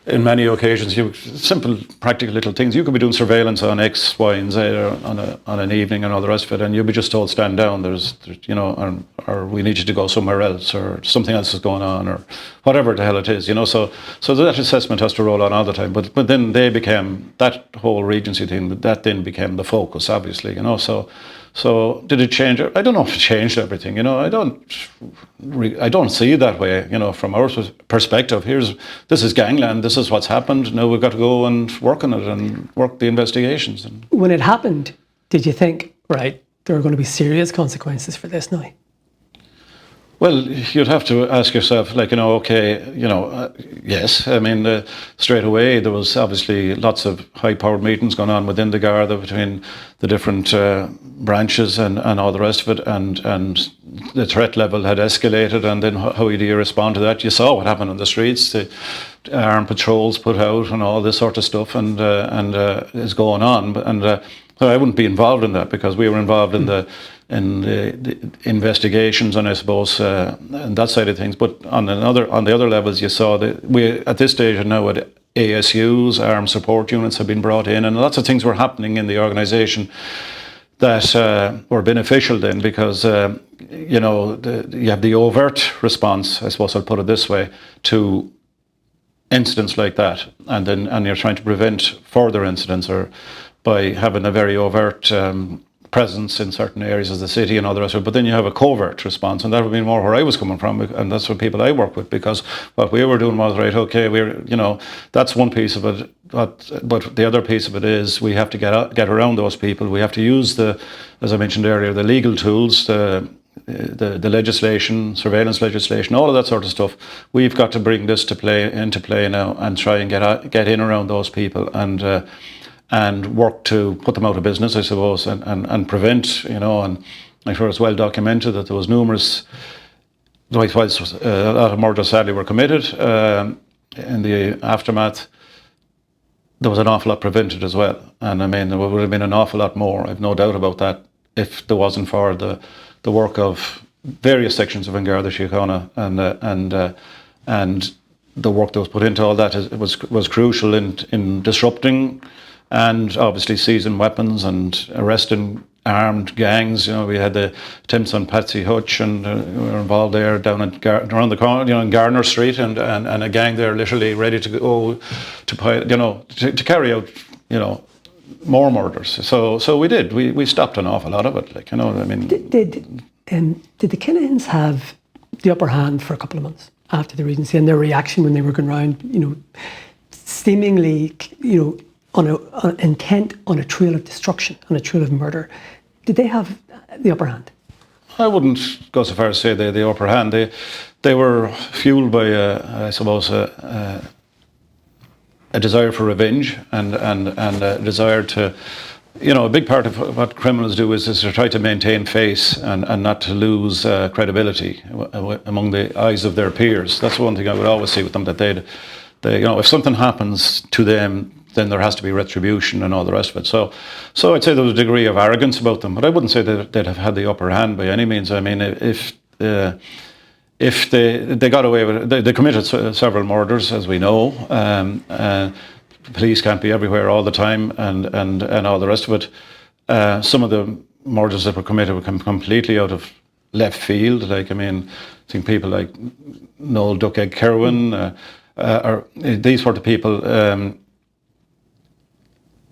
In many occasions, simple, practical little things. You could be doing surveillance on X, Y, and Z on an evening and all the rest of it, and you'd be just told stand down. There's or we need you to go somewhere else, or something else is going on, or whatever the hell it is, So that assessment has to roll on all the time. But then they became that whole Regency thing. That then became the focus, obviously, So did it change? I don't know if it changed everything. I don't see it that way. From our perspective, this is Gangland. This is what's happened. Now we've got to go and work on it and work the investigations. When it happened, did you think, right, there are going to be serious consequences for this now? Well, you'd have to ask yourself, yes. I mean, straight away there was obviously lots of high-powered meetings going on within the Garda between the different branches and all the rest of it, and the threat level had escalated. And then how do you respond to that? You saw what happened on the streets. The armed patrols put out and all this sort of stuff, and is going on. So I wouldn't be involved in that because we were involved in the investigations, and I suppose and that side of things. But on the other levels, you saw that we at this stage now at ASUs, armed support units have been brought in, and lots of things were happening in the organisation that were beneficial then, because you have the overt response, I suppose I'll put it this way, to incidents like that, and you're trying to prevent further incidents, or by having a very overt presence in certain areas of the city and all the rest of it. But then you have a covert response, and that would be more where I was coming from, and that's what people I work with, because what we were doing was, right, okay, that's one piece of it, but the other piece of it is we have to get around those people. We have to use as I mentioned earlier, the legal tools, the legislation, surveillance legislation, all of that sort of stuff. We've got to bring this into play now and try and get in around those people and work to put them out of business, I suppose, and prevent, and I'm sure it's well documented that there was numerous, whilst a lot of murders sadly were committed, in the aftermath, there was an awful lot prevented as well. And I mean, there would have been an awful lot more, I've no doubt about that, if there wasn't for the work of various sections of Garda Síochána and the work that was put into all that was crucial in disrupting and obviously seizing weapons and arresting armed gangs. We had the attempts on Patsy Hutch, and we were involved there down around the corner, in Garner Street, and a gang there literally ready to go to carry out, more murders. So we did. We stopped an awful lot of it. Did the Kinahans have the upper hand for a couple of months after the Regency, and their reaction when they were going around, seemingly, on an intent on a trail of destruction, on a trail of murder? Did they have the upper hand? I wouldn't go so far as to say they had the upper hand. They were fueled by, I suppose, a desire for revenge and a desire to, a big part of what criminals do is to try to maintain face and not to lose credibility among the eyes of their peers. That's one thing I would always see with them, that they if something happens to them, then there has to be retribution and all the rest of it. So I'd say there was a degree of arrogance about them, but I wouldn't say that they'd have had the upper hand by any means. I mean, if they got away with it, they committed several murders, as we know. Police can't be everywhere all the time, and all the rest of it. Some of the murders that were committed were completely out of left field. Like, I mean, I think people like Noel Browne, or these sort of people.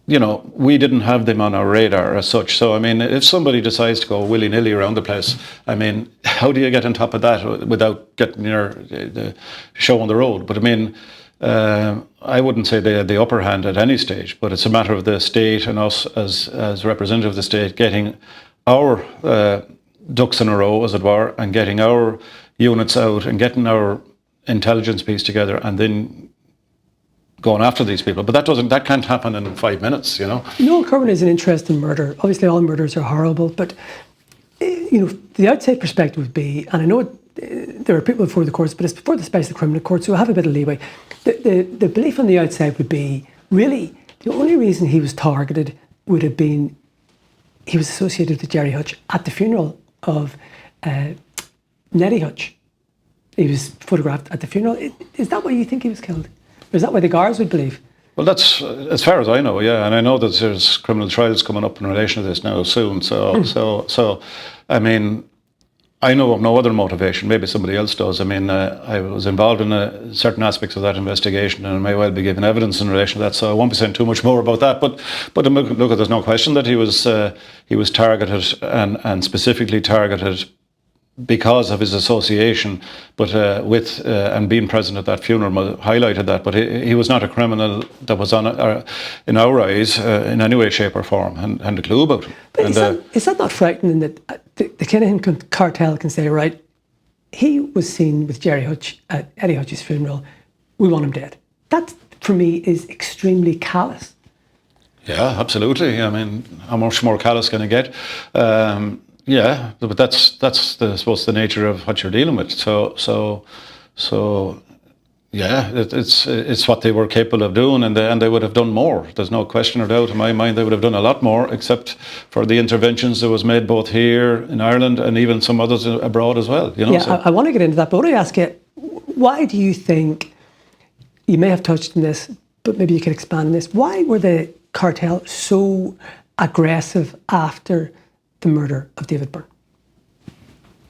You know, we didn't have them on our radar as such. So, I mean, if somebody decides to go willy-nilly around the place, I mean, how do you get on top of that without getting the show on the road? But I mean, I wouldn't say they had the upper hand at any stage, but it's a matter of the state and us as representative of the state getting our ducks in a row, as it were, and getting our units out and getting our intelligence piece together, and then going after these people. But that can't happen in 5 minutes, you know. Noel Curran is an interesting murder. Obviously, all murders are horrible, but you know, the outside perspective would be, and I know there are people before the courts, but it's before the Special Criminal Court, so have a bit of leeway. The belief on the outside would be, really, the only reason he was targeted would have been he was associated with Gerry Hutch at the funeral of Nettie Hutch. He was photographed at the funeral. Is that why you think he was killed? Or is that why the guards would believe? Well, that's as far as I know, yeah. And I know that there's criminal trials coming up in relation to this now soon. So I mean, I know of no other motivation. Maybe somebody else does. I mean, I was involved in certain aspects of that investigation, and I may well be given evidence in relation to that. So I won't be saying too much more about that. But look, there's no question that he was targeted and specifically targeted because of his association, but with and being present at that funeral highlighted that. But he was not a criminal that was on in our eyes in any way, shape, or form, and a clue about him. But is that not frightening that the Kinahan cartel can say, right, he was seen with Gerry Hutch at Eddie Hutch's funeral, we want him dead? That, for me, is extremely callous. Yeah, absolutely. I mean, how much more callous can it get? Yeah, but that's I suppose the nature of what you're dealing with. So yeah, it's what they were capable of doing, and they would have done more. There's no question or doubt in my mind they would have done a lot more, except for the interventions that was made both here in Ireland and even some others abroad as well. You know. Yeah, I want to get into that, but I want to ask you, why do you think, you may have touched on this, but maybe you could expand on this, why were the cartel so aggressive after the murder of David Byrne?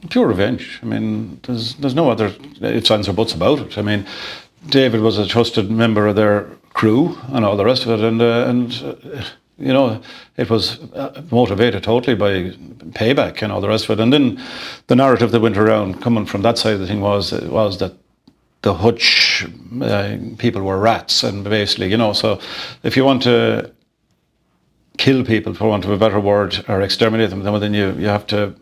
Pure revenge. I mean, there's no other ifs, ands or buts about it. I mean, David was a trusted member of their crew and all the rest of it, and you know, it was motivated totally by payback and all the rest of it. And then the narrative that went around coming from that side of the thing was that the Hutch people were rats, and basically, you know, so if you want to kill people, for want of a better word, or exterminate them, then you have to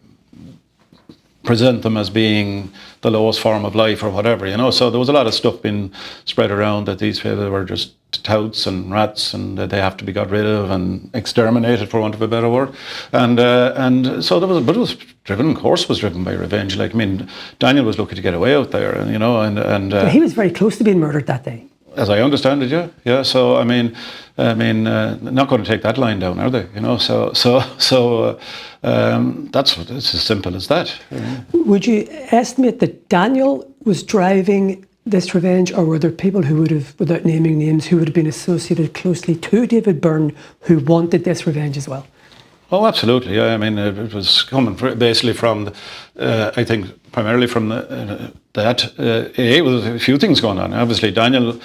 present them as being the lowest form of life or whatever, you know. So there was a lot of stuff being spread around that these people were just touts and rats, and that they have to be got rid of and exterminated, for want of a better word. And so there was, but it was driven, of course, was driven by revenge. Like, I mean, Daniel was lucky to get away out there, you know, and he was very close to being murdered that day, as I understand it, yeah. So I mean, not going to take that line down, are they? You know, so that's what, it's as simple as that. Would you estimate that Daniel was driving this revenge, or were there people who would have, without naming names, who would have been associated closely to David Byrne who wanted this revenge as well? Oh, absolutely. Yeah, I mean, it was coming basically from, I think, primarily from that. There was a few things going on. Obviously, Daniel,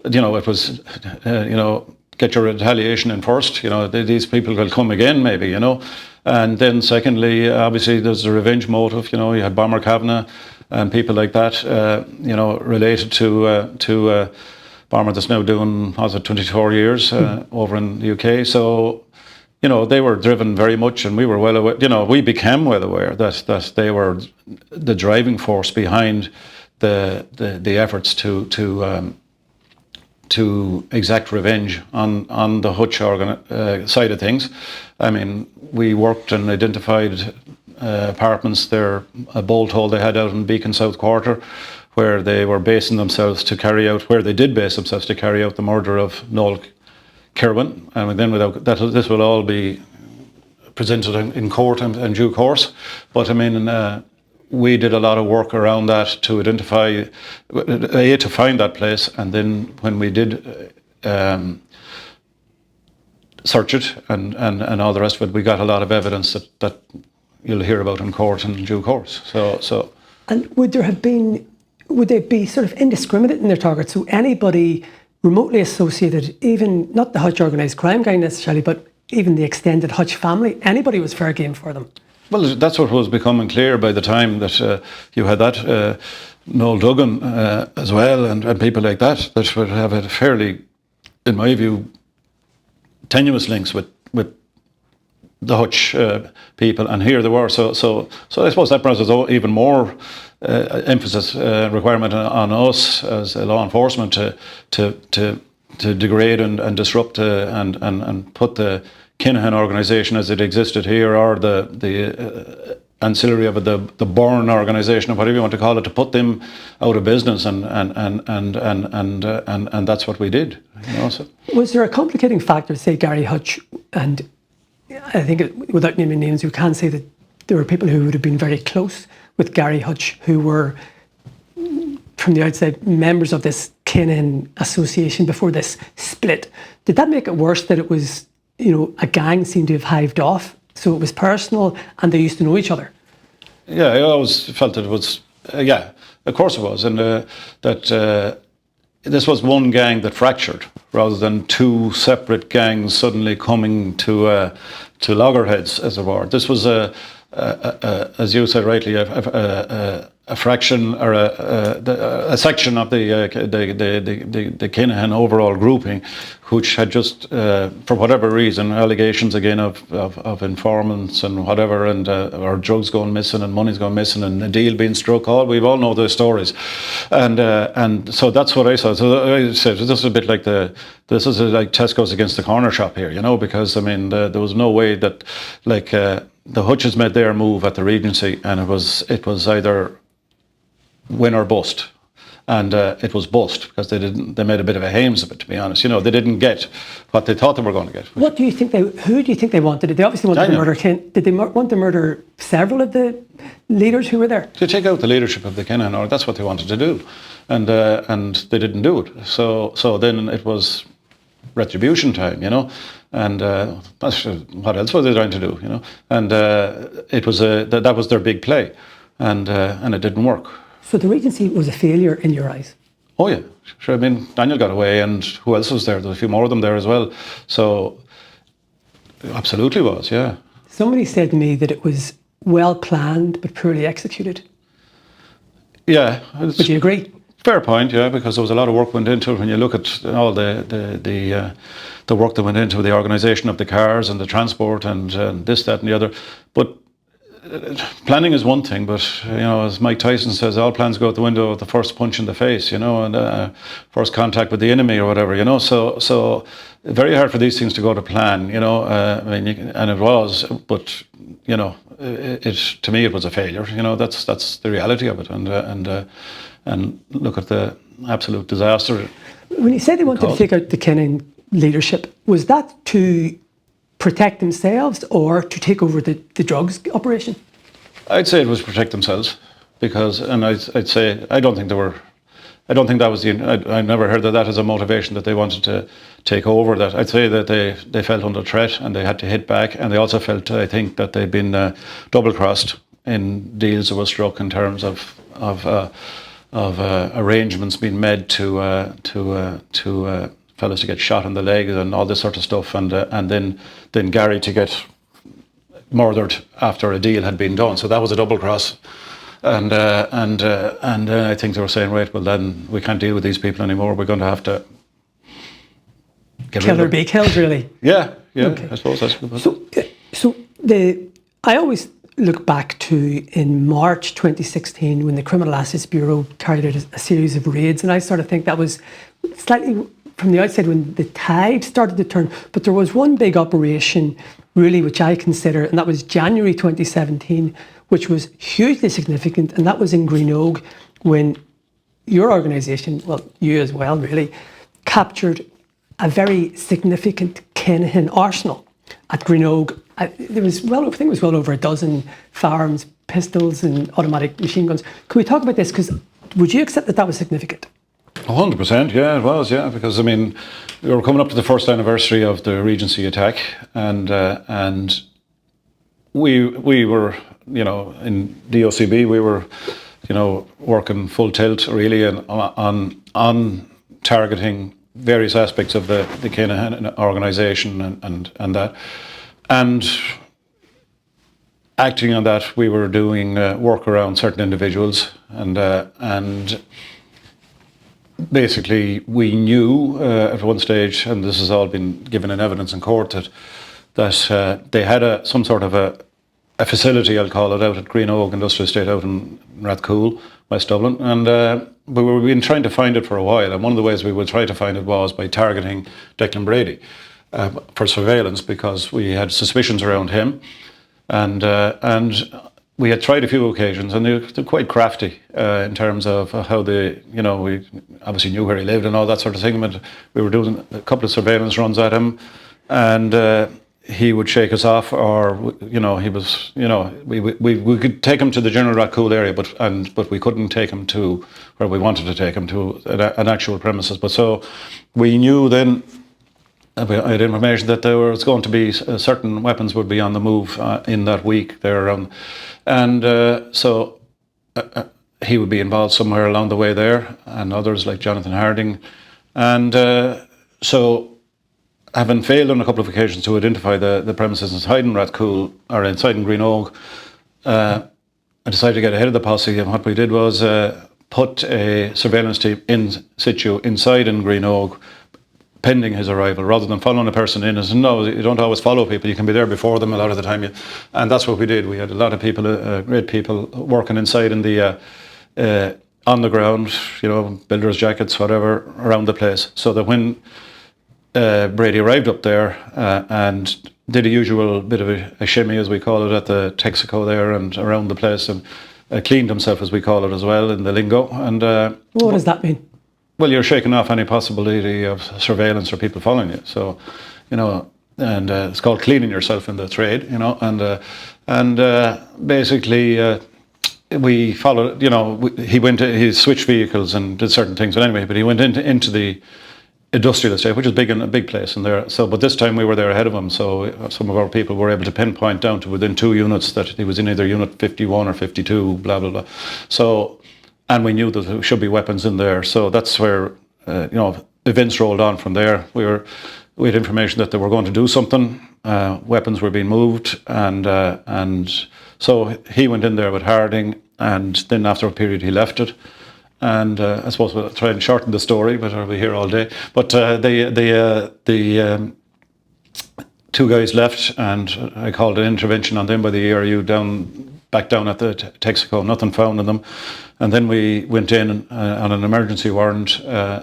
you know, it was, you know, get your retaliation in first. You know, these people will come again, maybe, you know. And then secondly, obviously, there's a revenge motive. You know, you had Bomber Kavanagh and people like that, you know, related to Bomber that's now doing, 24 years over in the UK. So, you know, they were driven very much, and we were well aware, you know, we became well aware that they were the driving force behind the efforts to exact revenge on the Hutch side of things. I mean, we worked and identified apartments there, a bolt hole they had out in Beacon South Quarter, where they were basing themselves to carry out, where they did base themselves to carry out the murder of Noel Kirwan, and then this will all be presented in court in due course. But I mean, we did a lot of work around that to identify, to find that place, and then when we did search it and all the rest of it, we got a lot of evidence that you'll hear about in court in due course. So. And would they be sort of indiscriminate in their targets? So anybody remotely associated, even not the Hutch organised crime gang necessarily, but even the extended Hutch family, anybody was fair game for them? Well, that's what was becoming clear by the time that you had that Noel Duggan as well, and people like that would have a fairly, in my view, tenuous links with the Hutch people, and here they were. So I suppose that brings us even more emphasis requirement on us as law enforcement to degrade and disrupt and put the Kinahan organisation as it existed here, or the ancillary of it, the Burn organisation, or whatever you want to call it, to put them out of business, and that's what we did. So. Was there a complicating factor, say Gary Hutch, and I think without naming names, you can say that there were people who would have been very close with Gary Hutch, who were from the outside members of this Kinahan association before this split. Did that make it worse that it was, a gang seemed to have hived off, so it was personal and they used to know each other? Yeah, I always felt that it was, of course it was, and that this was one gang that fractured rather than two separate gangs suddenly coming to loggerheads, as it were. This was as you said rightly, a fraction or a section of the Kinahan overall grouping, which had just, for whatever reason, allegations again of informants and whatever, and or drugs going missing and money's going missing and a deal being struck. We all know those stories, and so that's what I saw. So I said this is a bit like this is like Tesco's against the corner shop here, because I mean there was no way that the Hutches made their move at the Regency, and it was either win or bust, and it was bust because they made a bit of a hames of it, to be honest. They didn't get what they thought they were going to get. Who do you think they wanted? They obviously wanted to murder Did they want to murder several of the leaders who were there? To take out the leadership of the Kinahan, or that's what they wanted to do, and they didn't do it. So then it was retribution time, and what else were they trying to do, and it was that was their big play, and it didn't work. So the Regency was a failure in your eyes? Oh yeah, sure. I mean, Daniel got away, and who else was there? There was a few more of them there as well. So absolutely was, yeah. Somebody said to me that it was well planned but poorly executed. Yeah. Would you agree? Fair point, yeah, because there was a lot of work went into it. When you look at all the work that went into the organisation of the cars and the transport and this, that, and the other, but planning is one thing. But as Mike Tyson says, all plans go out the window with the first punch in the face, and first contact with the enemy or whatever, So very hard for these things to go to plan, and it was, but it to me it was a failure. That's the reality of it, and look at the absolute disaster. When you said they wanted to take out the Kinahan leadership, was that to protect themselves or to take over the drugs operation? I'd say it was protect themselves, because, and I'd say I don't think that was I never heard that as a motivation that they wanted to take over. That I'd say that they felt under threat and they had to hit back, and they also felt, I think, that they'd been double crossed in deals that were struck in terms of arrangements being made to fellas to get shot in the leg and all this sort of stuff, and then Gary to get murdered after a deal had been done. So that was a double cross, and I think they were saying, right, well then we can't deal with these people anymore. We're going to have to get kill or be killed, really. Yeah. Okay. I suppose that's good. So I always look back to in March 2016 when the Criminal Assets Bureau carried out a series of raids, and I sort of think that was slightly from the outside when the tide started to turn. But there was one big operation really which I consider, and that was January 2017, which was hugely significant, and that was in Greenogue when your organisation, well, you as well really, captured a very significant Kinahan arsenal at Greenogue. There was I think it was well over a dozen firearms, pistols, and automatic machine guns. Can we talk about this? Because would you accept that that was significant? 100%, yeah, it was, yeah, because I mean, we were coming up to the first anniversary of the Regency attack, and we were, you know, in DOCB, we were, you know, working full tilt really on targeting various aspects of the Kinahan organisation and that, and acting on that, we were doing work around certain individuals, and basically we knew at one stage, and this has all been given in evidence in court, that they had some sort of a facility, I'll call it, out at Greenogue Industrial Estate out in Rathcoole, West Dublin, and we were been trying to find it for a while, and one of the ways we would try to find it was by targeting Declan Brady for surveillance, because we had suspicions around him, and we had tried a few occasions, and they're quite crafty in terms of how they, you know, we obviously knew where he lived and all that sort of thing, but we were doing a couple of surveillance runs at him, and he would shake us off, or, you know, he was, you know, we could take him to the general Rathcoole area, but we couldn't take him to where we wanted to take him to, an actual premises. But so we knew then, I had information that there was going to be certain weapons would be on the move in that week there around, and so he would be involved somewhere along the way there, and others like Jonathan Harding, and so having failed on a couple of occasions to identify the premises inside in Rathcoole or inside in Greenogue, I decided to get ahead of the posse, and what we did was put a surveillance team in situ inside in Greenogue, pending his arrival, rather than following a person in. And no, you don't always follow people. You can be there before them a lot of the time. And that's what we did. We had a lot of people, great people, working inside in the on the ground, you know, builders' jackets, whatever, around the place, so that when Brady arrived up there and did a usual bit of a shimmy, as we call it, at the Texaco there and around the place, and cleaned himself, as we call it as well in the lingo. And what does that mean? Well, you're shaking off any possibility of surveillance or people following you. So, you know, and it's called cleaning yourself in the trade, you know, and basically we followed, you know, he switched vehicles and did certain things. But anyway, he went into the industrial estate, which is big and a big place in there. So, but this time we were there ahead of him. So some of our people were able to pinpoint down to within 2 units that he was in either unit 51 or 52, blah, blah, blah. So, and we knew that there should be weapons in there. So that's where, you know, events rolled on from there. We had information that they were going to do something. Weapons were being moved. And so he went in there with Harding, and then after a period he left it. And I suppose we'll try and shorten the story, but I'll be here all day. But the 2 guys left, and I called an intervention on them by the ERU back down at the Texaco. Nothing found in them. And then we went in on an emergency warrant,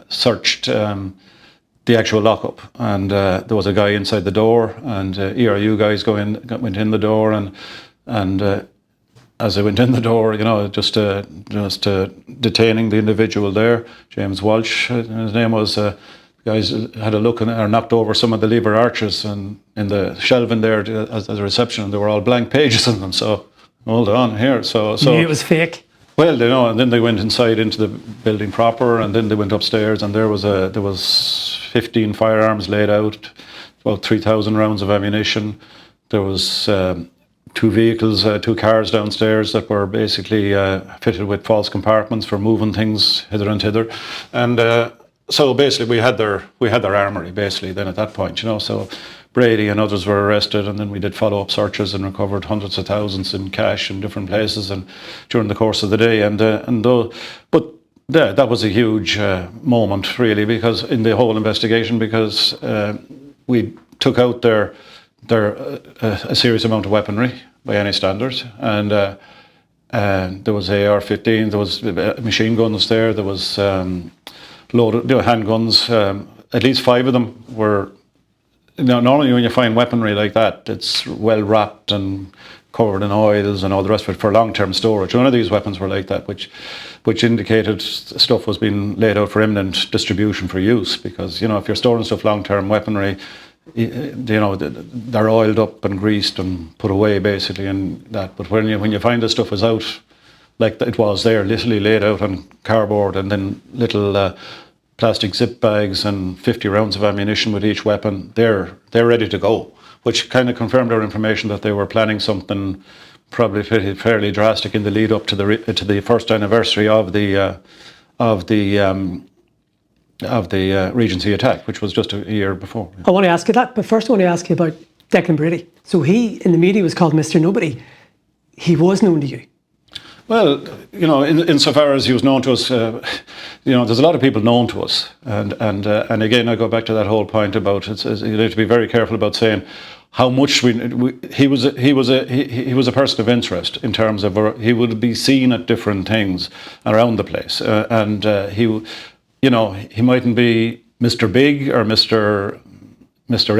searched the actual lockup, and there was a guy inside the door, and ERU guys went in the door, and as I went in the door, you know, just detaining the individual there, James Walsh, his name was. Guys had a look or knocked over some of the lever arches and in the shelving there as a reception, and there were all blank pages in them. So hold on here. So you knew it was fake. Well, you know, and then they went inside into the building proper, and then they went upstairs, and there was 15 firearms laid out, about 3,000 rounds of ammunition. There was 2 vehicles, 2 cars downstairs that were basically fitted with false compartments for moving things hither and thither, and so basically we had their armory basically then at that point, you know. So Brady and others were arrested, and then we did follow-up searches and recovered hundreds of thousands in cash in different places and during the course of the day, but that was a huge moment really, because in the whole investigation, because we took out their a serious amount of weaponry by any standards, and there was AR-15, there was machine guns there was loaded handguns, at least 5 of them were. You know, normally when you find weaponry like that, it's well wrapped and covered in oils and all the rest of it for long-term storage. None of these weapons were like that, which indicated stuff was being laid out for imminent distribution for use. Because if you're storing stuff long-term weaponry, they're oiled up and greased and put away basically, and that. But when you find the stuff is out, like it was there, literally laid out on cardboard, and then little plastic zip bags and 50 rounds of ammunition with each weapon, they're ready to go, which kind of confirmed our information that they were planning something probably fairly drastic in the lead up to the first anniversary of the Regency attack, which was just a year before. I want to ask you that, but first I want to ask you about Declan Brady. So he, in the media, was called Mr. Nobody. He was known to you. Well, insofar as he was known to us, there's a lot of people known to us, and again, I go back to that whole point about you need to be very careful about saying how much he was a person of interest in terms of he would be seen at different things around the place, and he mightn't be Mr. Big or Mr.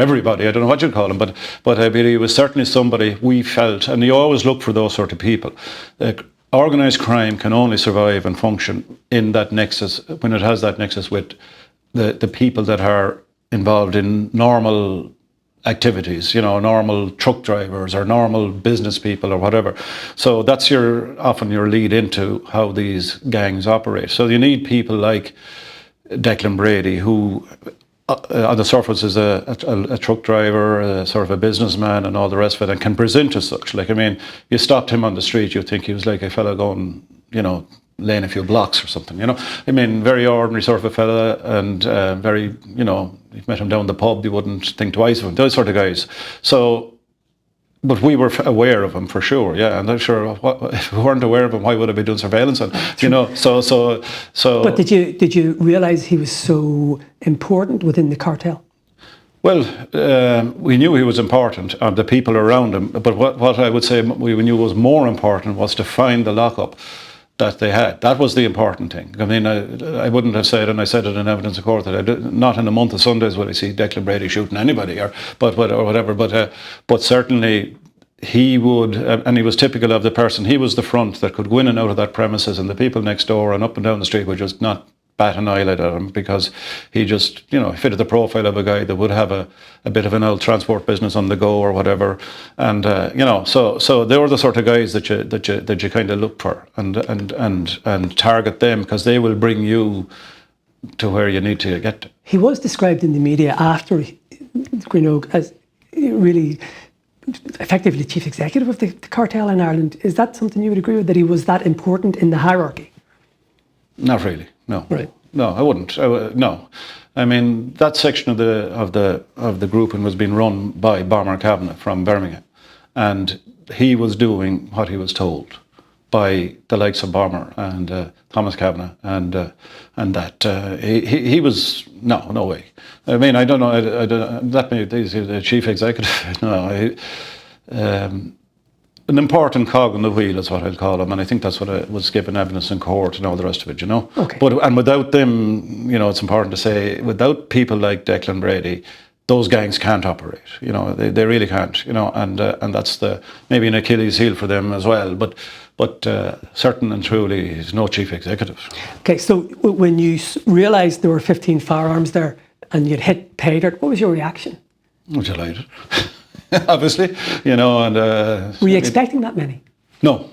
Everybody, I don't know what you'd call him, but he was certainly somebody we felt, and you always look for those sort of people. Organised crime can only survive and function in that nexus, when it has that nexus with the people that are involved in normal activities, normal truck drivers or normal business people or whatever. So that's often your lead into how these gangs operate. So you need people like Declan Brady, who on the surface is a truck driver, sort of a businessman and all the rest of it, and can present as such. You stopped him on the street, you'd think he was like a fella going, laying a few blocks or something, very ordinary sort of a fella, and very, if you met him down the pub, you wouldn't think twice of him, those sort of guys. So, but we were aware of him for sure, yeah. And I'm sure if we weren't aware of him, why would I be doing surveillance on? So. But did you realise he was so important within the cartel? Well, we knew he was important, and the people around him. But what I would say we knew was more important was to find the lockup that they had. That was the important thing. I mean, I wouldn't have said, and I said it in evidence of court, that not in a month of Sundays would I see Declan Brady shooting anybody or whatever. But certainly he would, and he was typical of the person. He was the front that could go in and out of that premises, and the people next door and up and down the street would just not bat an eyelid at him, because he just, fitted the profile of a guy that would have a bit of an old transport business on the go or whatever, and so they were the sort of guys that you kind of look for and target them, because they will bring you to where you need to get to. He was described in the media after Greenogue as really effectively chief executive of the cartel in Ireland. Is that something you would agree with, that he was that important in the hierarchy? Not really. No. Right. No, I wouldn't. No. I mean, that section of the grouping was being run by Bomber Kavanagh from Birmingham, and he was doing what he was told by the likes of Bomber and Thomas Kavanagh and that he was no way. I mean, I don't know. I don't, that may he's the chief executive. No. An important cog in the wheel is what I'd call him, and I think that's what I was given evidence in court and all the rest of it, Okay. But without them, it's important to say, without people like Declan Brady, those gangs can't operate. They really can't. And that's maybe an Achilles heel for them as well. But certain and truly, he's no chief executive. Okay, so when you realised there were 15 firearms there and you'd hit pay dirt, what was your reaction? I'm delighted. Obviously, and... Were you expecting that many? No.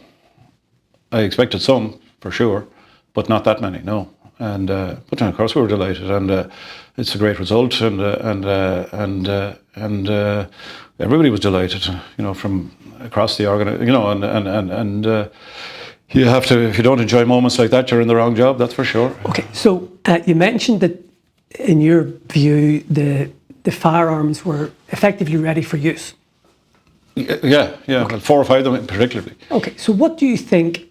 I expected some, for sure, but not that many, no. And but of course we were delighted, and it's a great result, and everybody was delighted, from across the organisation, and you have to, if you don't enjoy moments like that, you're in the wrong job, that's for sure. Okay, so you mentioned that in your view, the firearms were effectively ready for use. Yeah, okay. Well, 4 or 5 of them particularly. Okay, so what do you think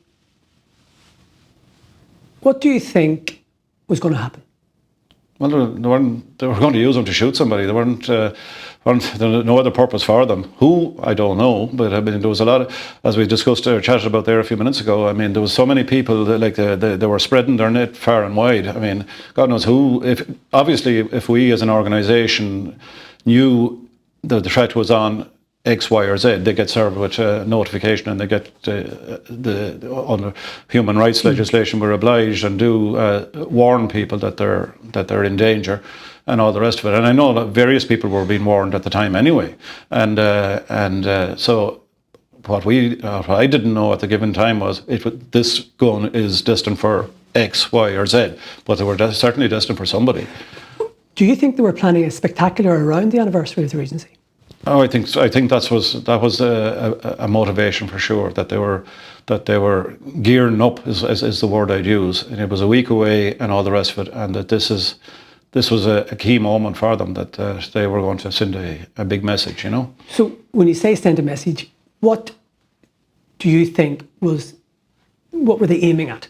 was going to happen? Well, they were going to use them to shoot somebody. There weren't no other purpose for them. Who, I don't know, but I mean, there was a lot of, as we discussed or chatted about there a few minutes ago, I mean, there was so many people that they were spreading their net far and wide. I mean, God knows who. If we as an organisation knew that the threat was on, X, Y, or Z, they get served with a notification, and they get under human rights legislation, we're obliged and do warn people that they're in danger, and all the rest of it. And I know that various people were being warned at the time anyway, and so what I didn't know at the given time was this gun is destined for X, Y, or Z, but they were certainly destined for somebody. Do you think they were planning a spectacular around the anniversary of the Regency? Oh, I think that was a motivation for sure, that they were gearing up is the word I'd use, and it was a week away and all the rest of it, and that this was a key moment for them, that they were going to send a big message, you know. So when you say send a message, what do you think what were they aiming at?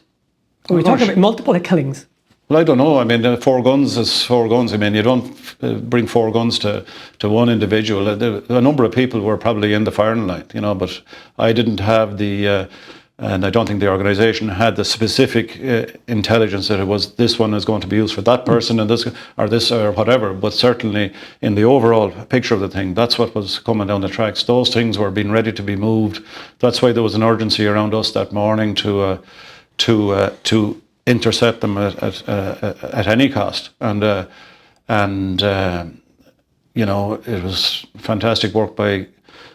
Are we talking about multiple killings? Well, I don't know. I mean, 4 guns is 4 guns. I mean, you don't bring 4 guns to one individual. A number of people were probably in the firing line, you know, but I didn't have and I don't think the organisation had the specific intelligence that it was this one is going to be used for that person and this or whatever. But certainly in the overall picture of the thing, that's what was coming down the tracks. Those things were being ready to be moved. That's why there was an urgency around us that morning to intercept them at any cost, and you know, it was fantastic work by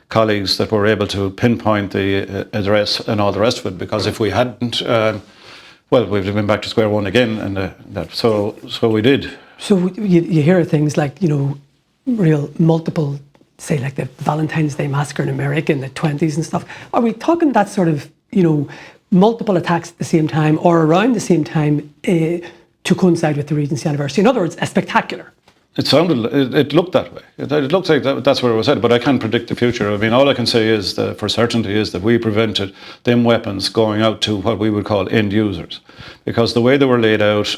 colleagues that were able to pinpoint the address and all the rest of it, because if we hadn't, well, we'd have been back to square one again, and so we did. So you hear things like, you know, real multiple, say like the Valentine's Day massacre in America in the 20s and stuff. Are we talking that sort of, you know, multiple attacks at the same time or around the same time to coincide with the Regency anniversary? In other words, a spectacular. It looked that way. It looked like that's where it was headed, but I can't predict the future. I mean, all I can say is that for certainty is that we prevented them weapons going out to what we would call end users, because the way they were laid out,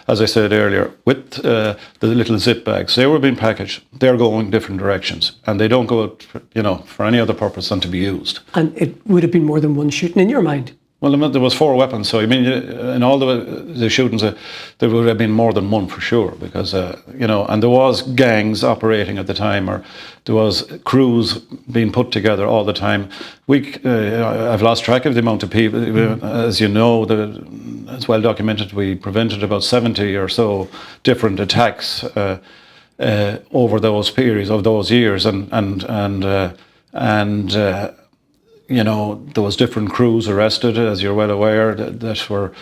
as I said earlier, with the little zip bags, they were being packaged. They're going different directions, and they don't go out, you know, for any other purpose than to be used. And it would have been more than one shooting in your mind. Well, there was 4 weapons, so I mean, in all the shootings, there would have been more than one for sure, because you know, and there was gangs operating at the time, or there was crews being put together all the time. I've lost track of the amount of people. As you know, it's well documented. We prevented about 70 or so different attacks over those periods of those years, and you know, there was different crews arrested, as you're well aware, that were,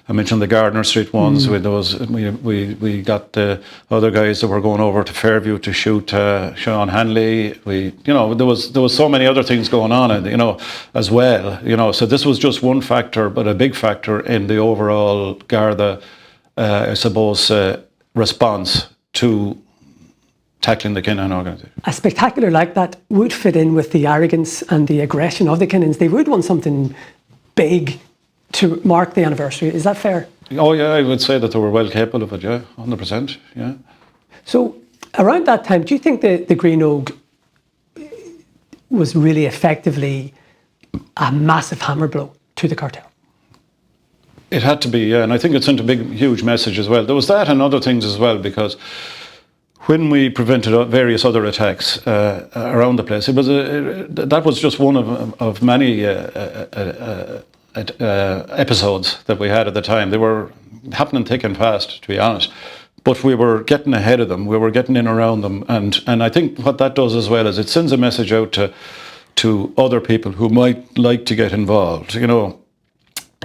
I mentioned the Gardner Street ones. With those, we got the other guys that were going over to Fairview to shoot Sean Hanley. You know, there was so many other things going on, you know, as well. You know, so this was just one factor, but a big factor in the overall Garda, I suppose, response to tackling the Kinahan organisation. A spectacular like that would fit in with the arrogance and the aggression of the Kinahans. They would want something big to mark the anniversary. Is that fair? Oh yeah, I would say that they were well capable of it, yeah, 100%, yeah. So around that time, do you think the Greenogue was really effectively a massive hammer blow to the cartel? It had to be, yeah, and I think it sent a big, huge message as well. There was that and other things as well, because when we prevented various other attacks around the place, that was just one of many episodes that we had at the time. They were happening thick and fast, to be honest, but we were getting ahead of them. We were getting in around them, and I think what that does as well is it sends a message out to other people who might like to get involved, you know,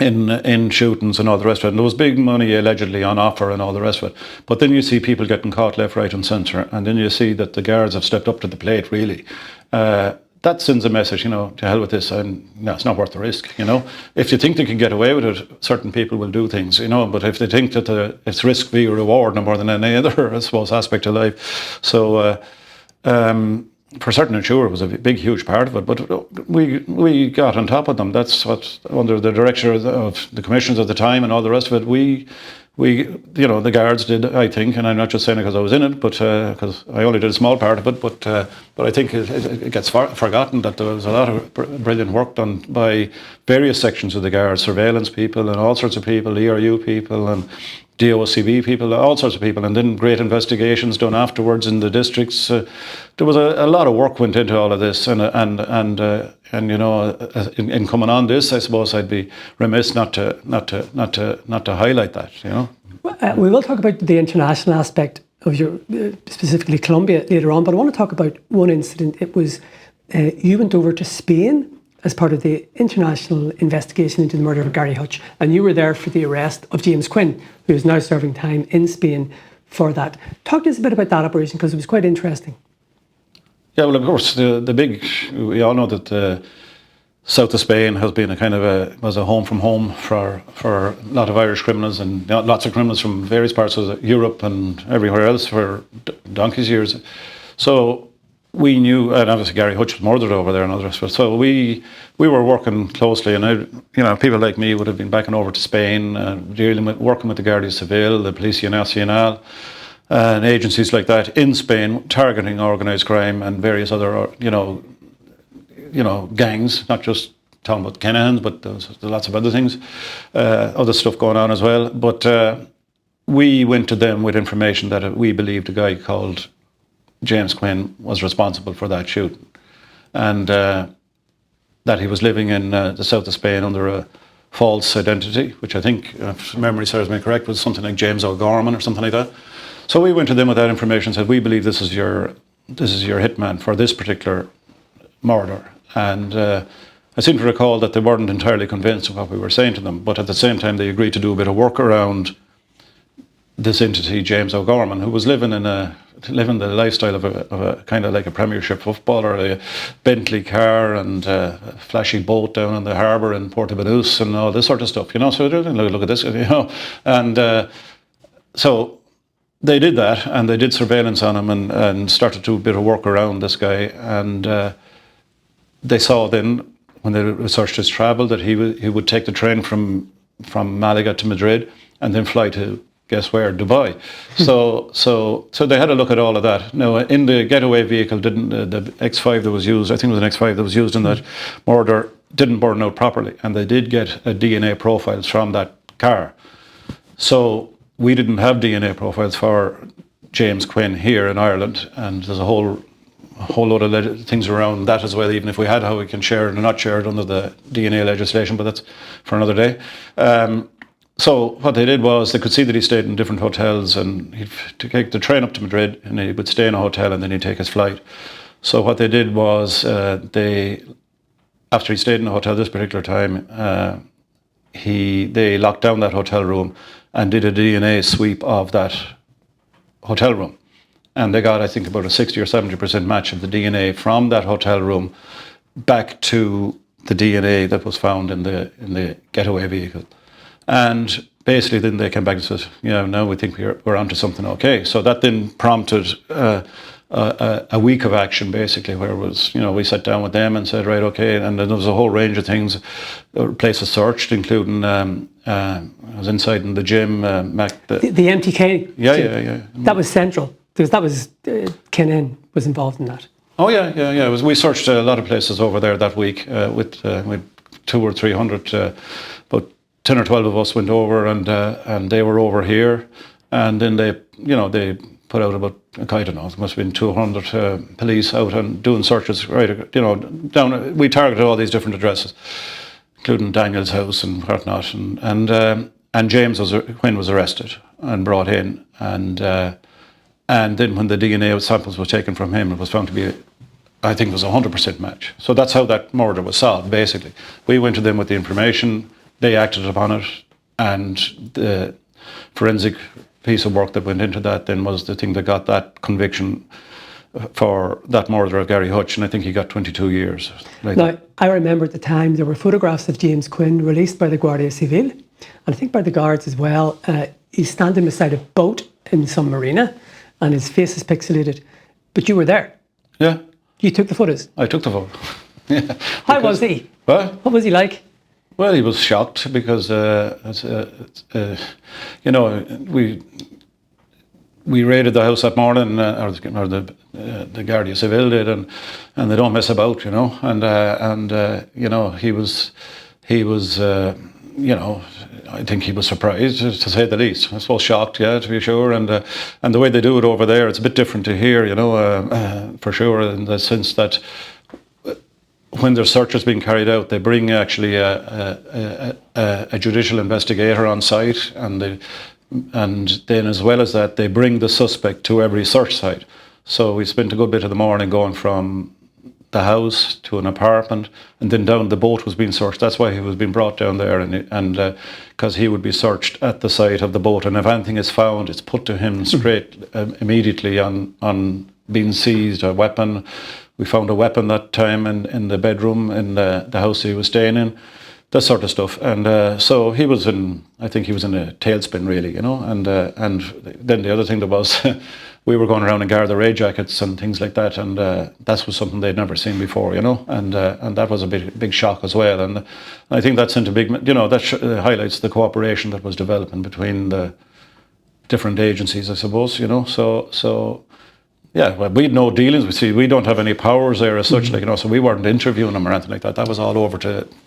in shootings and all the rest of it. And there was big money allegedly on offer and all the rest of it. But then you see people getting caught left, right and centre, and then you see that the guards have stepped up to the plate, really. That sends a message, you know, to hell with this, and no, it's not worth the risk, you know. If you think they can get away with it, certain people will do things, you know, but if they think that it's risk v reward no more than any other, I suppose, aspect of life. So, for certain and sure, it was a big, huge part of it, but we got on top of them. That's what, under the direction of the commissioners at the time and all the rest of it, we you know, the guards did, I think, and I'm not just saying it because I was in it, but because I only did a small part of it, but I think it gets forgotten that there was a lot of brilliant work done by various sections of the guards, surveillance people and all sorts of people, ERU people, and DOCB people, all sorts of people, and then great investigations done afterwards in the districts. There was a lot of work went into all of this, and you know, in coming on this, I suppose I'd be remiss not to highlight that. You know, we will talk about the international aspect of your specifically Colombia later on, but I want to talk about one incident. It was you went over to Spain as part of the international investigation into the murder of Gary Hutch, and you were there for the arrest of James Quinn, who is now serving time in Spain for that. Talk to us a bit about that operation, because it was quite interesting. Yeah, well, of course, we all know that south of Spain has been was a home from home for a lot of Irish criminals, and lots of criminals from various parts of Europe and everywhere else for donkey's years. So we knew, and obviously Gary Hutch was murdered over there and others. So we were working closely, and you know, people like me would have been backing over to Spain, working with the Guardia Civil, the Policia Nacional, and agencies like that in Spain, targeting organised crime and various other, you know, gangs. Not just talking about Kinahans, but there's lots of other things, other stuff going on as well. But we went to them with information that we believed a guy called James Quinn was responsible for that shooting, and that he was living in the south of Spain under a false identity, which I think, if memory serves me correct, was something like James O'Gorman or something like that. So we went to them with that information and said, we believe this is your hitman for this particular murder. And I seem to recall that they weren't entirely convinced of what we were saying to them, but at the same time they agreed to do a bit of work around this entity, James O'Gorman, who was living the lifestyle of a kind of like a Premiership footballer, a Bentley car and a flashy boat down on the harbour in Portobellouse and all this sort of stuff, you know. So look at this, you know, and so they did that, and they did surveillance on him and started to do a bit of work around this guy, and they saw then when they researched his travel that he would take the train from Malaga to Madrid and then fly to, guess where, Dubai. So they had a look at all of that. Now, in the getaway vehicle, the X5 that was used, I think it was an X5 that was used in that murder, didn't burn out properly, and they did get DNA profiles from that car. So we didn't have DNA profiles for James Quinn here in Ireland, and there's a whole load of things around that as well, even if we had, how we can share it or not share it under the DNA legislation, but that's for another day. So what they did was they could see that he stayed in different hotels, and he'd take the train up to Madrid and he would stay in a hotel and then he'd take his flight. So what they did was after he stayed in a hotel this particular time, they locked down that hotel room and did a DNA sweep of that hotel room. And they got, I think, about a 60 or 70% match of the DNA from that hotel room back to the DNA that was found in the getaway vehicle. And basically then they came back and said, you know, now we think we're onto something okay. So that then prompted a week of action, basically, where it was, you know, we sat down with them and said, right, okay, and then there was a whole range of things. Places searched, including, I was inside in the gym, Mac. The MTK? Yeah. That was central, because that was, Kinahan was involved in that. Oh, yeah. We searched a lot of places over there that week with 200 or 300, about 10 or 12 of us went over, and they were over here, and then they put out about, I don't know, it must have been 200 police out and doing searches, right, you know, down. We targeted all these different addresses, including Daniel's house and whatnot, and James Quinn was arrested and brought in, and then when the DNA samples were taken from him, it was found to be, I think it was 100% match. So that's how that murder was solved, basically. We went to them with the information, they acted upon it, and the forensic piece of work that went into that then was the thing that got that conviction for that murder of Gary Hutch, and I think he got 22 years. Now, I remember at the time there were photographs of James Quinn released by the Guardia Civil, and I think by the guards as well. He's standing beside a boat in some marina, and his face is pixelated. But you were there. Yeah. You took the photos. I took the photo. Yeah. How was he? What was he like? Well, he was shocked because, you know, we raided the house that morning, or the Guardia Civil did, and they don't mess about, you know. And you know, he was I think he was surprised, to say the least. I suppose shocked, yeah, to be sure. And the way they do it over there, it's a bit different to here, for sure, in the sense that when there's searches being carried out, they bring actually a judicial investigator on site, and then as well as that, they bring the suspect to every search site. So we spent a good bit of the morning going from the house to an apartment, and then down the boat was being searched. That's why he was being brought down there, and because he would be searched at the site of the boat, and if anything is found, it's put to him straight immediately on being seized. A weapon. We found a weapon that time in the bedroom in the house he was staying in, that sort of stuff. And so he was I think he was in a tailspin really, and then the other thing that was, we were going around in Garda raid jackets and things like that, and that was something they'd never seen before, and that was a big shock as well. And I think that sent a big, that highlights the cooperation that was developing between the different agencies, I suppose, so. Yeah, well, we had no dealings. We don't have any powers there as such, so we weren't interviewing them or anything like that. That was all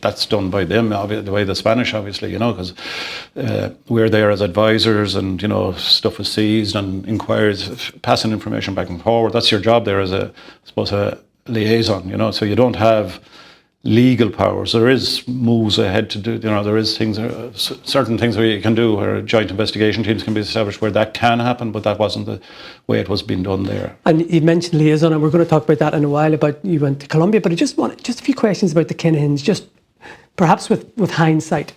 that's done by them, the way the Spanish, obviously, because we're there as advisors, and, stuff was seized and inquiries, passing information back and forward. That's your job there as I suppose, a liaison, so you don't have legal powers. There is moves ahead to do, there is things, certain things where you can do, where joint investigation teams can be established where that can happen, but that wasn't the way it was being done there. And you mentioned liaison, and we're going to talk about that in a while, about you went to Colombia, but I just want a few questions about the Kinahans, just perhaps with hindsight.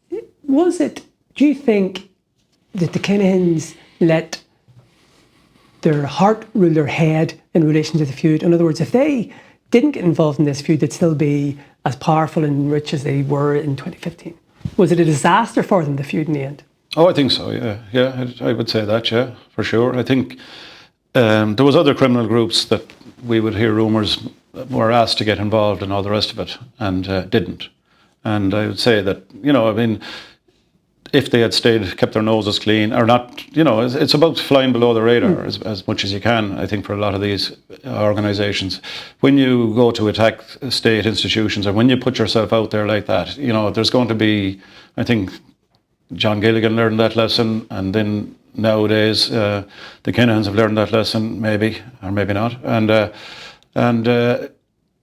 Do you think that the Kinahans let their heart rule their head in relation to the feud? In other words, if they didn't get involved in this feud, they'd still be as powerful and rich as they were in 2015. Was it a disaster for them, the feud, in the end? Oh, I think so, yeah, I would say that, yeah, for sure. I think there was other criminal groups that we would hear rumours were asked to get involved and all the rest of it, and didn't. And I would say that, if they had kept their noses clean, or not, it's about flying below the radar as much as you can, I think, for a lot of these organisations. When you go to attack state institutions, or when you put yourself out there like that, there's going to be, I think, John Gilligan learned that lesson, and then nowadays the Kinahans have learned that lesson, maybe, or maybe not. And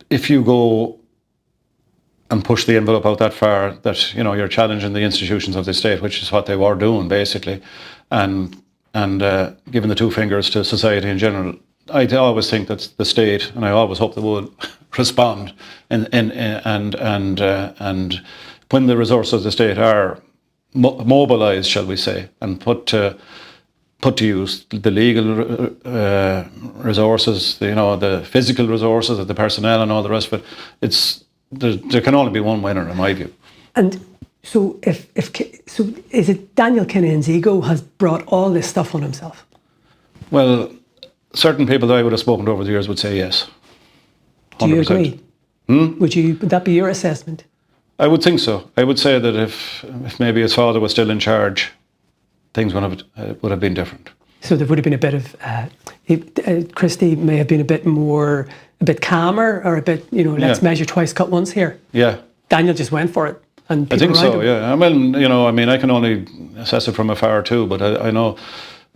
if you go and push the envelope out that far, that you're challenging the institutions of the state, which is what they were doing basically, and giving the two fingers to society in general. I always think that the state, and I always hope they would respond, and when the resources of the state are mobilised, shall we say, and put to use the legal resources, the physical resources, the personnel, and all the rest of it. There can only be one winner, in my view. And so, so is it Daniel Kinahan's ego has brought all this stuff on himself? Well, certain people that I would have spoken to over the years would say yes. 100%. Do you agree? Would that be your assessment? I would think so. I would say that if maybe his father was still in charge, things would have been different. So there would have been a bit of Christie may have been a bit calmer, or a bit, let's measure twice, cut once here. Yeah. Daniel just went for it. And I think so, yeah. Well, I can only assess it from afar too, but I know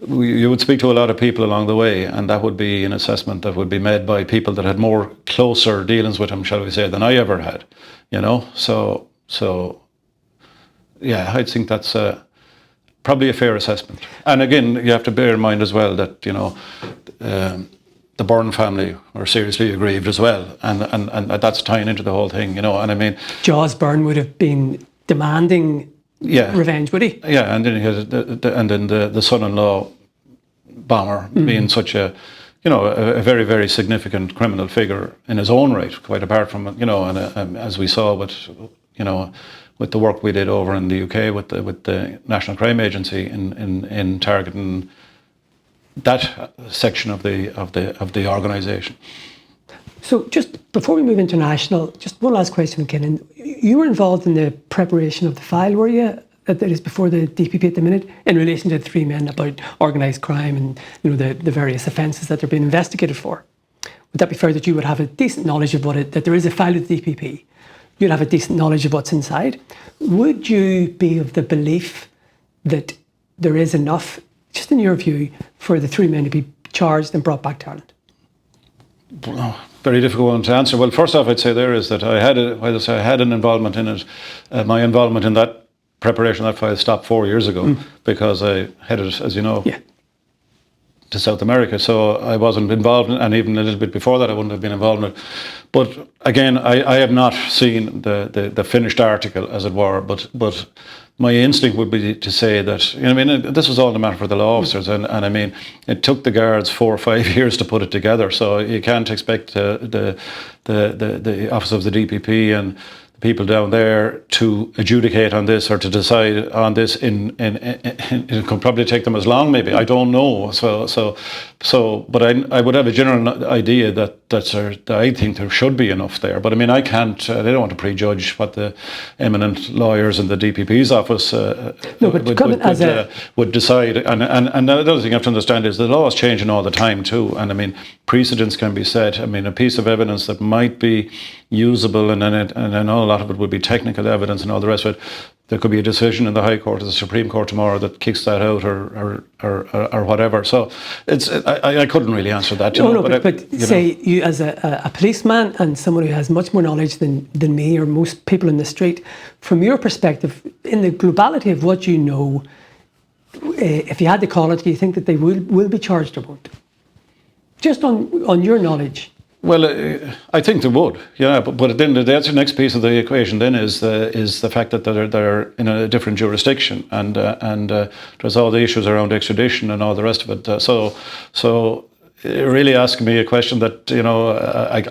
you would speak to a lot of people along the way, and that would be an assessment that would be made by people that had more closer dealings with him, shall we say, than I ever had, So, yeah, I think that's probably a fair assessment. And again, you have to bear in mind as well that, the Byrne family were seriously aggrieved as well, and that's tying into the whole thing, And I mean, Jaws Byrne would have been demanding revenge, would he? Yeah, and then he had the son-in-law bomber being such a very, very significant criminal figure in his own right, quite apart from and as we saw with the work we did over in the UK with the National Crime Agency in targeting that section of the organisation. So just before we move international, just one last question, Kinahan. You were involved in the preparation of the file, were you? That is before the DPP at the minute, in relation to the three men about organised crime and the various offences that they're being investigated for. Would that be fair that you would have a decent knowledge of that there is a file with the DPP? you'd have a decent knowledge of what's inside. Would you be of the belief that there is enough, just in your view, for the 3 men to be charged and brought back to Ireland? Well, very difficult one to answer. Well, first off, I'd say there is that I had an involvement in it. My involvement in that preparation of that file stopped 4 years ago because I headed, as you know, to South America. So I wasn't involved in, and even a little bit before that, I wouldn't have been involved in it. But again, I have not seen the finished article, as it were. But my instinct would be to say that, I mean, this was all a matter for the law officers, and I mean, it took the guards 4 or 5 years to put it together. So you can't expect the office of the DPP and people down there to adjudicate on this or to decide on this it could probably take them as long, maybe, I don't know. But I would have a general idea that I think there should be enough there. But I mean, I don't want to prejudge what the eminent lawyers in the DPP's office would decide. And the other thing you have to understand is the law is changing all the time too. And I mean, precedents can be set. I mean, a piece of evidence that might be usable, and I know a lot of it would be technical evidence and all the rest of it. There could be a decision in the High Court or the Supreme Court tomorrow that kicks that out or whatever. So I couldn't really answer that. Say you as a policeman and someone who has much more knowledge than me or most people in the street, from your perspective, in the globality of what you know, if you had to call it, do you think that they will be charged or won't? Just on your knowledge. Well, I think they would, but then the next piece of the equation then is the fact that they're in a different jurisdiction, and there's all the issues around extradition and all the rest of it. So really asking me a question that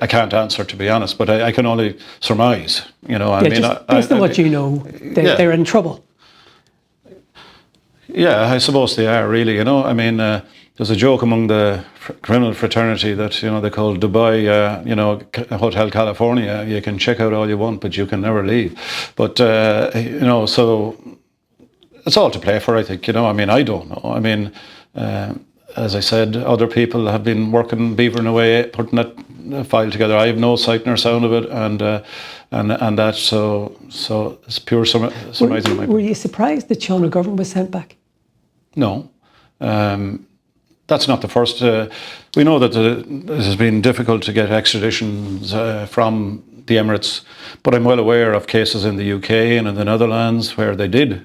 I can't answer, to be honest, but I can only surmise. Based on what you know, they're in trouble. Yeah, I suppose they are, really. I mean, there's a joke among the criminal fraternity that, they call Dubai, Hotel California. You can check out all you want, but you can never leave. But, so it's all to play for, I think. I mean, I don't know. I mean, as I said, other people have been working, beavering away, putting that file together. I have no sight nor sound of it, and that, so it's pure surmising. Were you surprised that Sean O'Govern was sent back? No. That's not the first. We know that it has been difficult to get extraditions from the Emirates, but I'm well aware of cases in the UK and in the Netherlands where they did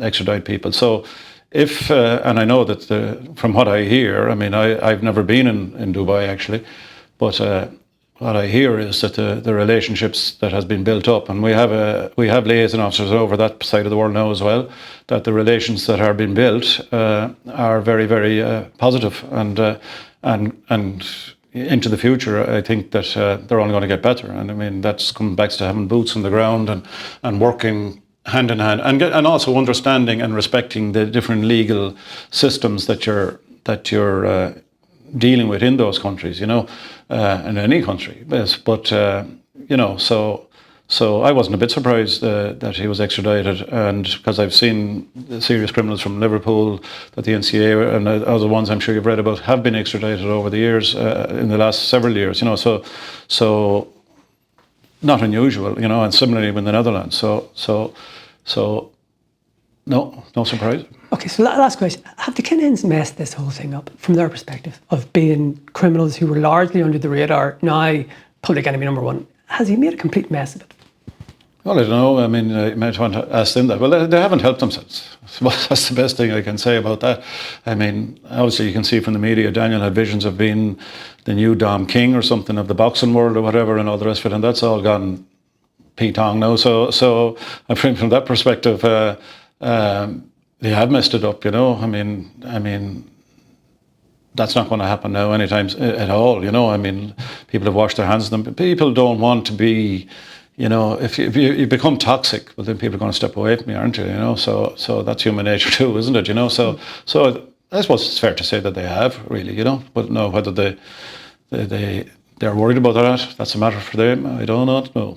extradite people. So if, and I know that from what I hear, I mean, I've never been in Dubai actually, but what I hear is that the relationships that has been built up, and we have liaison officers over that side of the world now as well, that the relations that are being built are very, very positive, and into the future, I think that they're only going to get better. And I mean, that's coming back to having boots on the ground and working hand in hand, and also understanding and respecting the different legal systems that you're dealing with in those countries, in any country. But so I wasn't a bit surprised that he was extradited, and because I've seen serious criminals from Liverpool that the NCA and other ones I'm sure you've read about have been extradited over the years, in the last several years, so not unusual, and similarly with the Netherlands. So no surprise. Okay, so last question. Have the Kinahans messed this whole thing up from their perspective of being criminals who were largely under the radar, now public enemy number one? Has he made a complete mess of it? Well, I don't know. I mean, you might want to ask them that. Well, they haven't helped themselves. Well, that's the best thing I can say about that. I mean, obviously you can see from the media, Daniel had visions of being the new Dom King or something of the boxing world or whatever and all the rest of it, and that's all gone P-tong now. So I think from that perspective, they have messed it up, I mean, that's not going to happen now anytime at all, I mean, people have washed their hands of them. People don't want to be, if you become toxic, well, then people are going to step away from you, aren't you? So that's human nature too, isn't it? So I suppose it's fair to say that they have really, but no, whether they're worried about that, that's a matter for them. I do not know.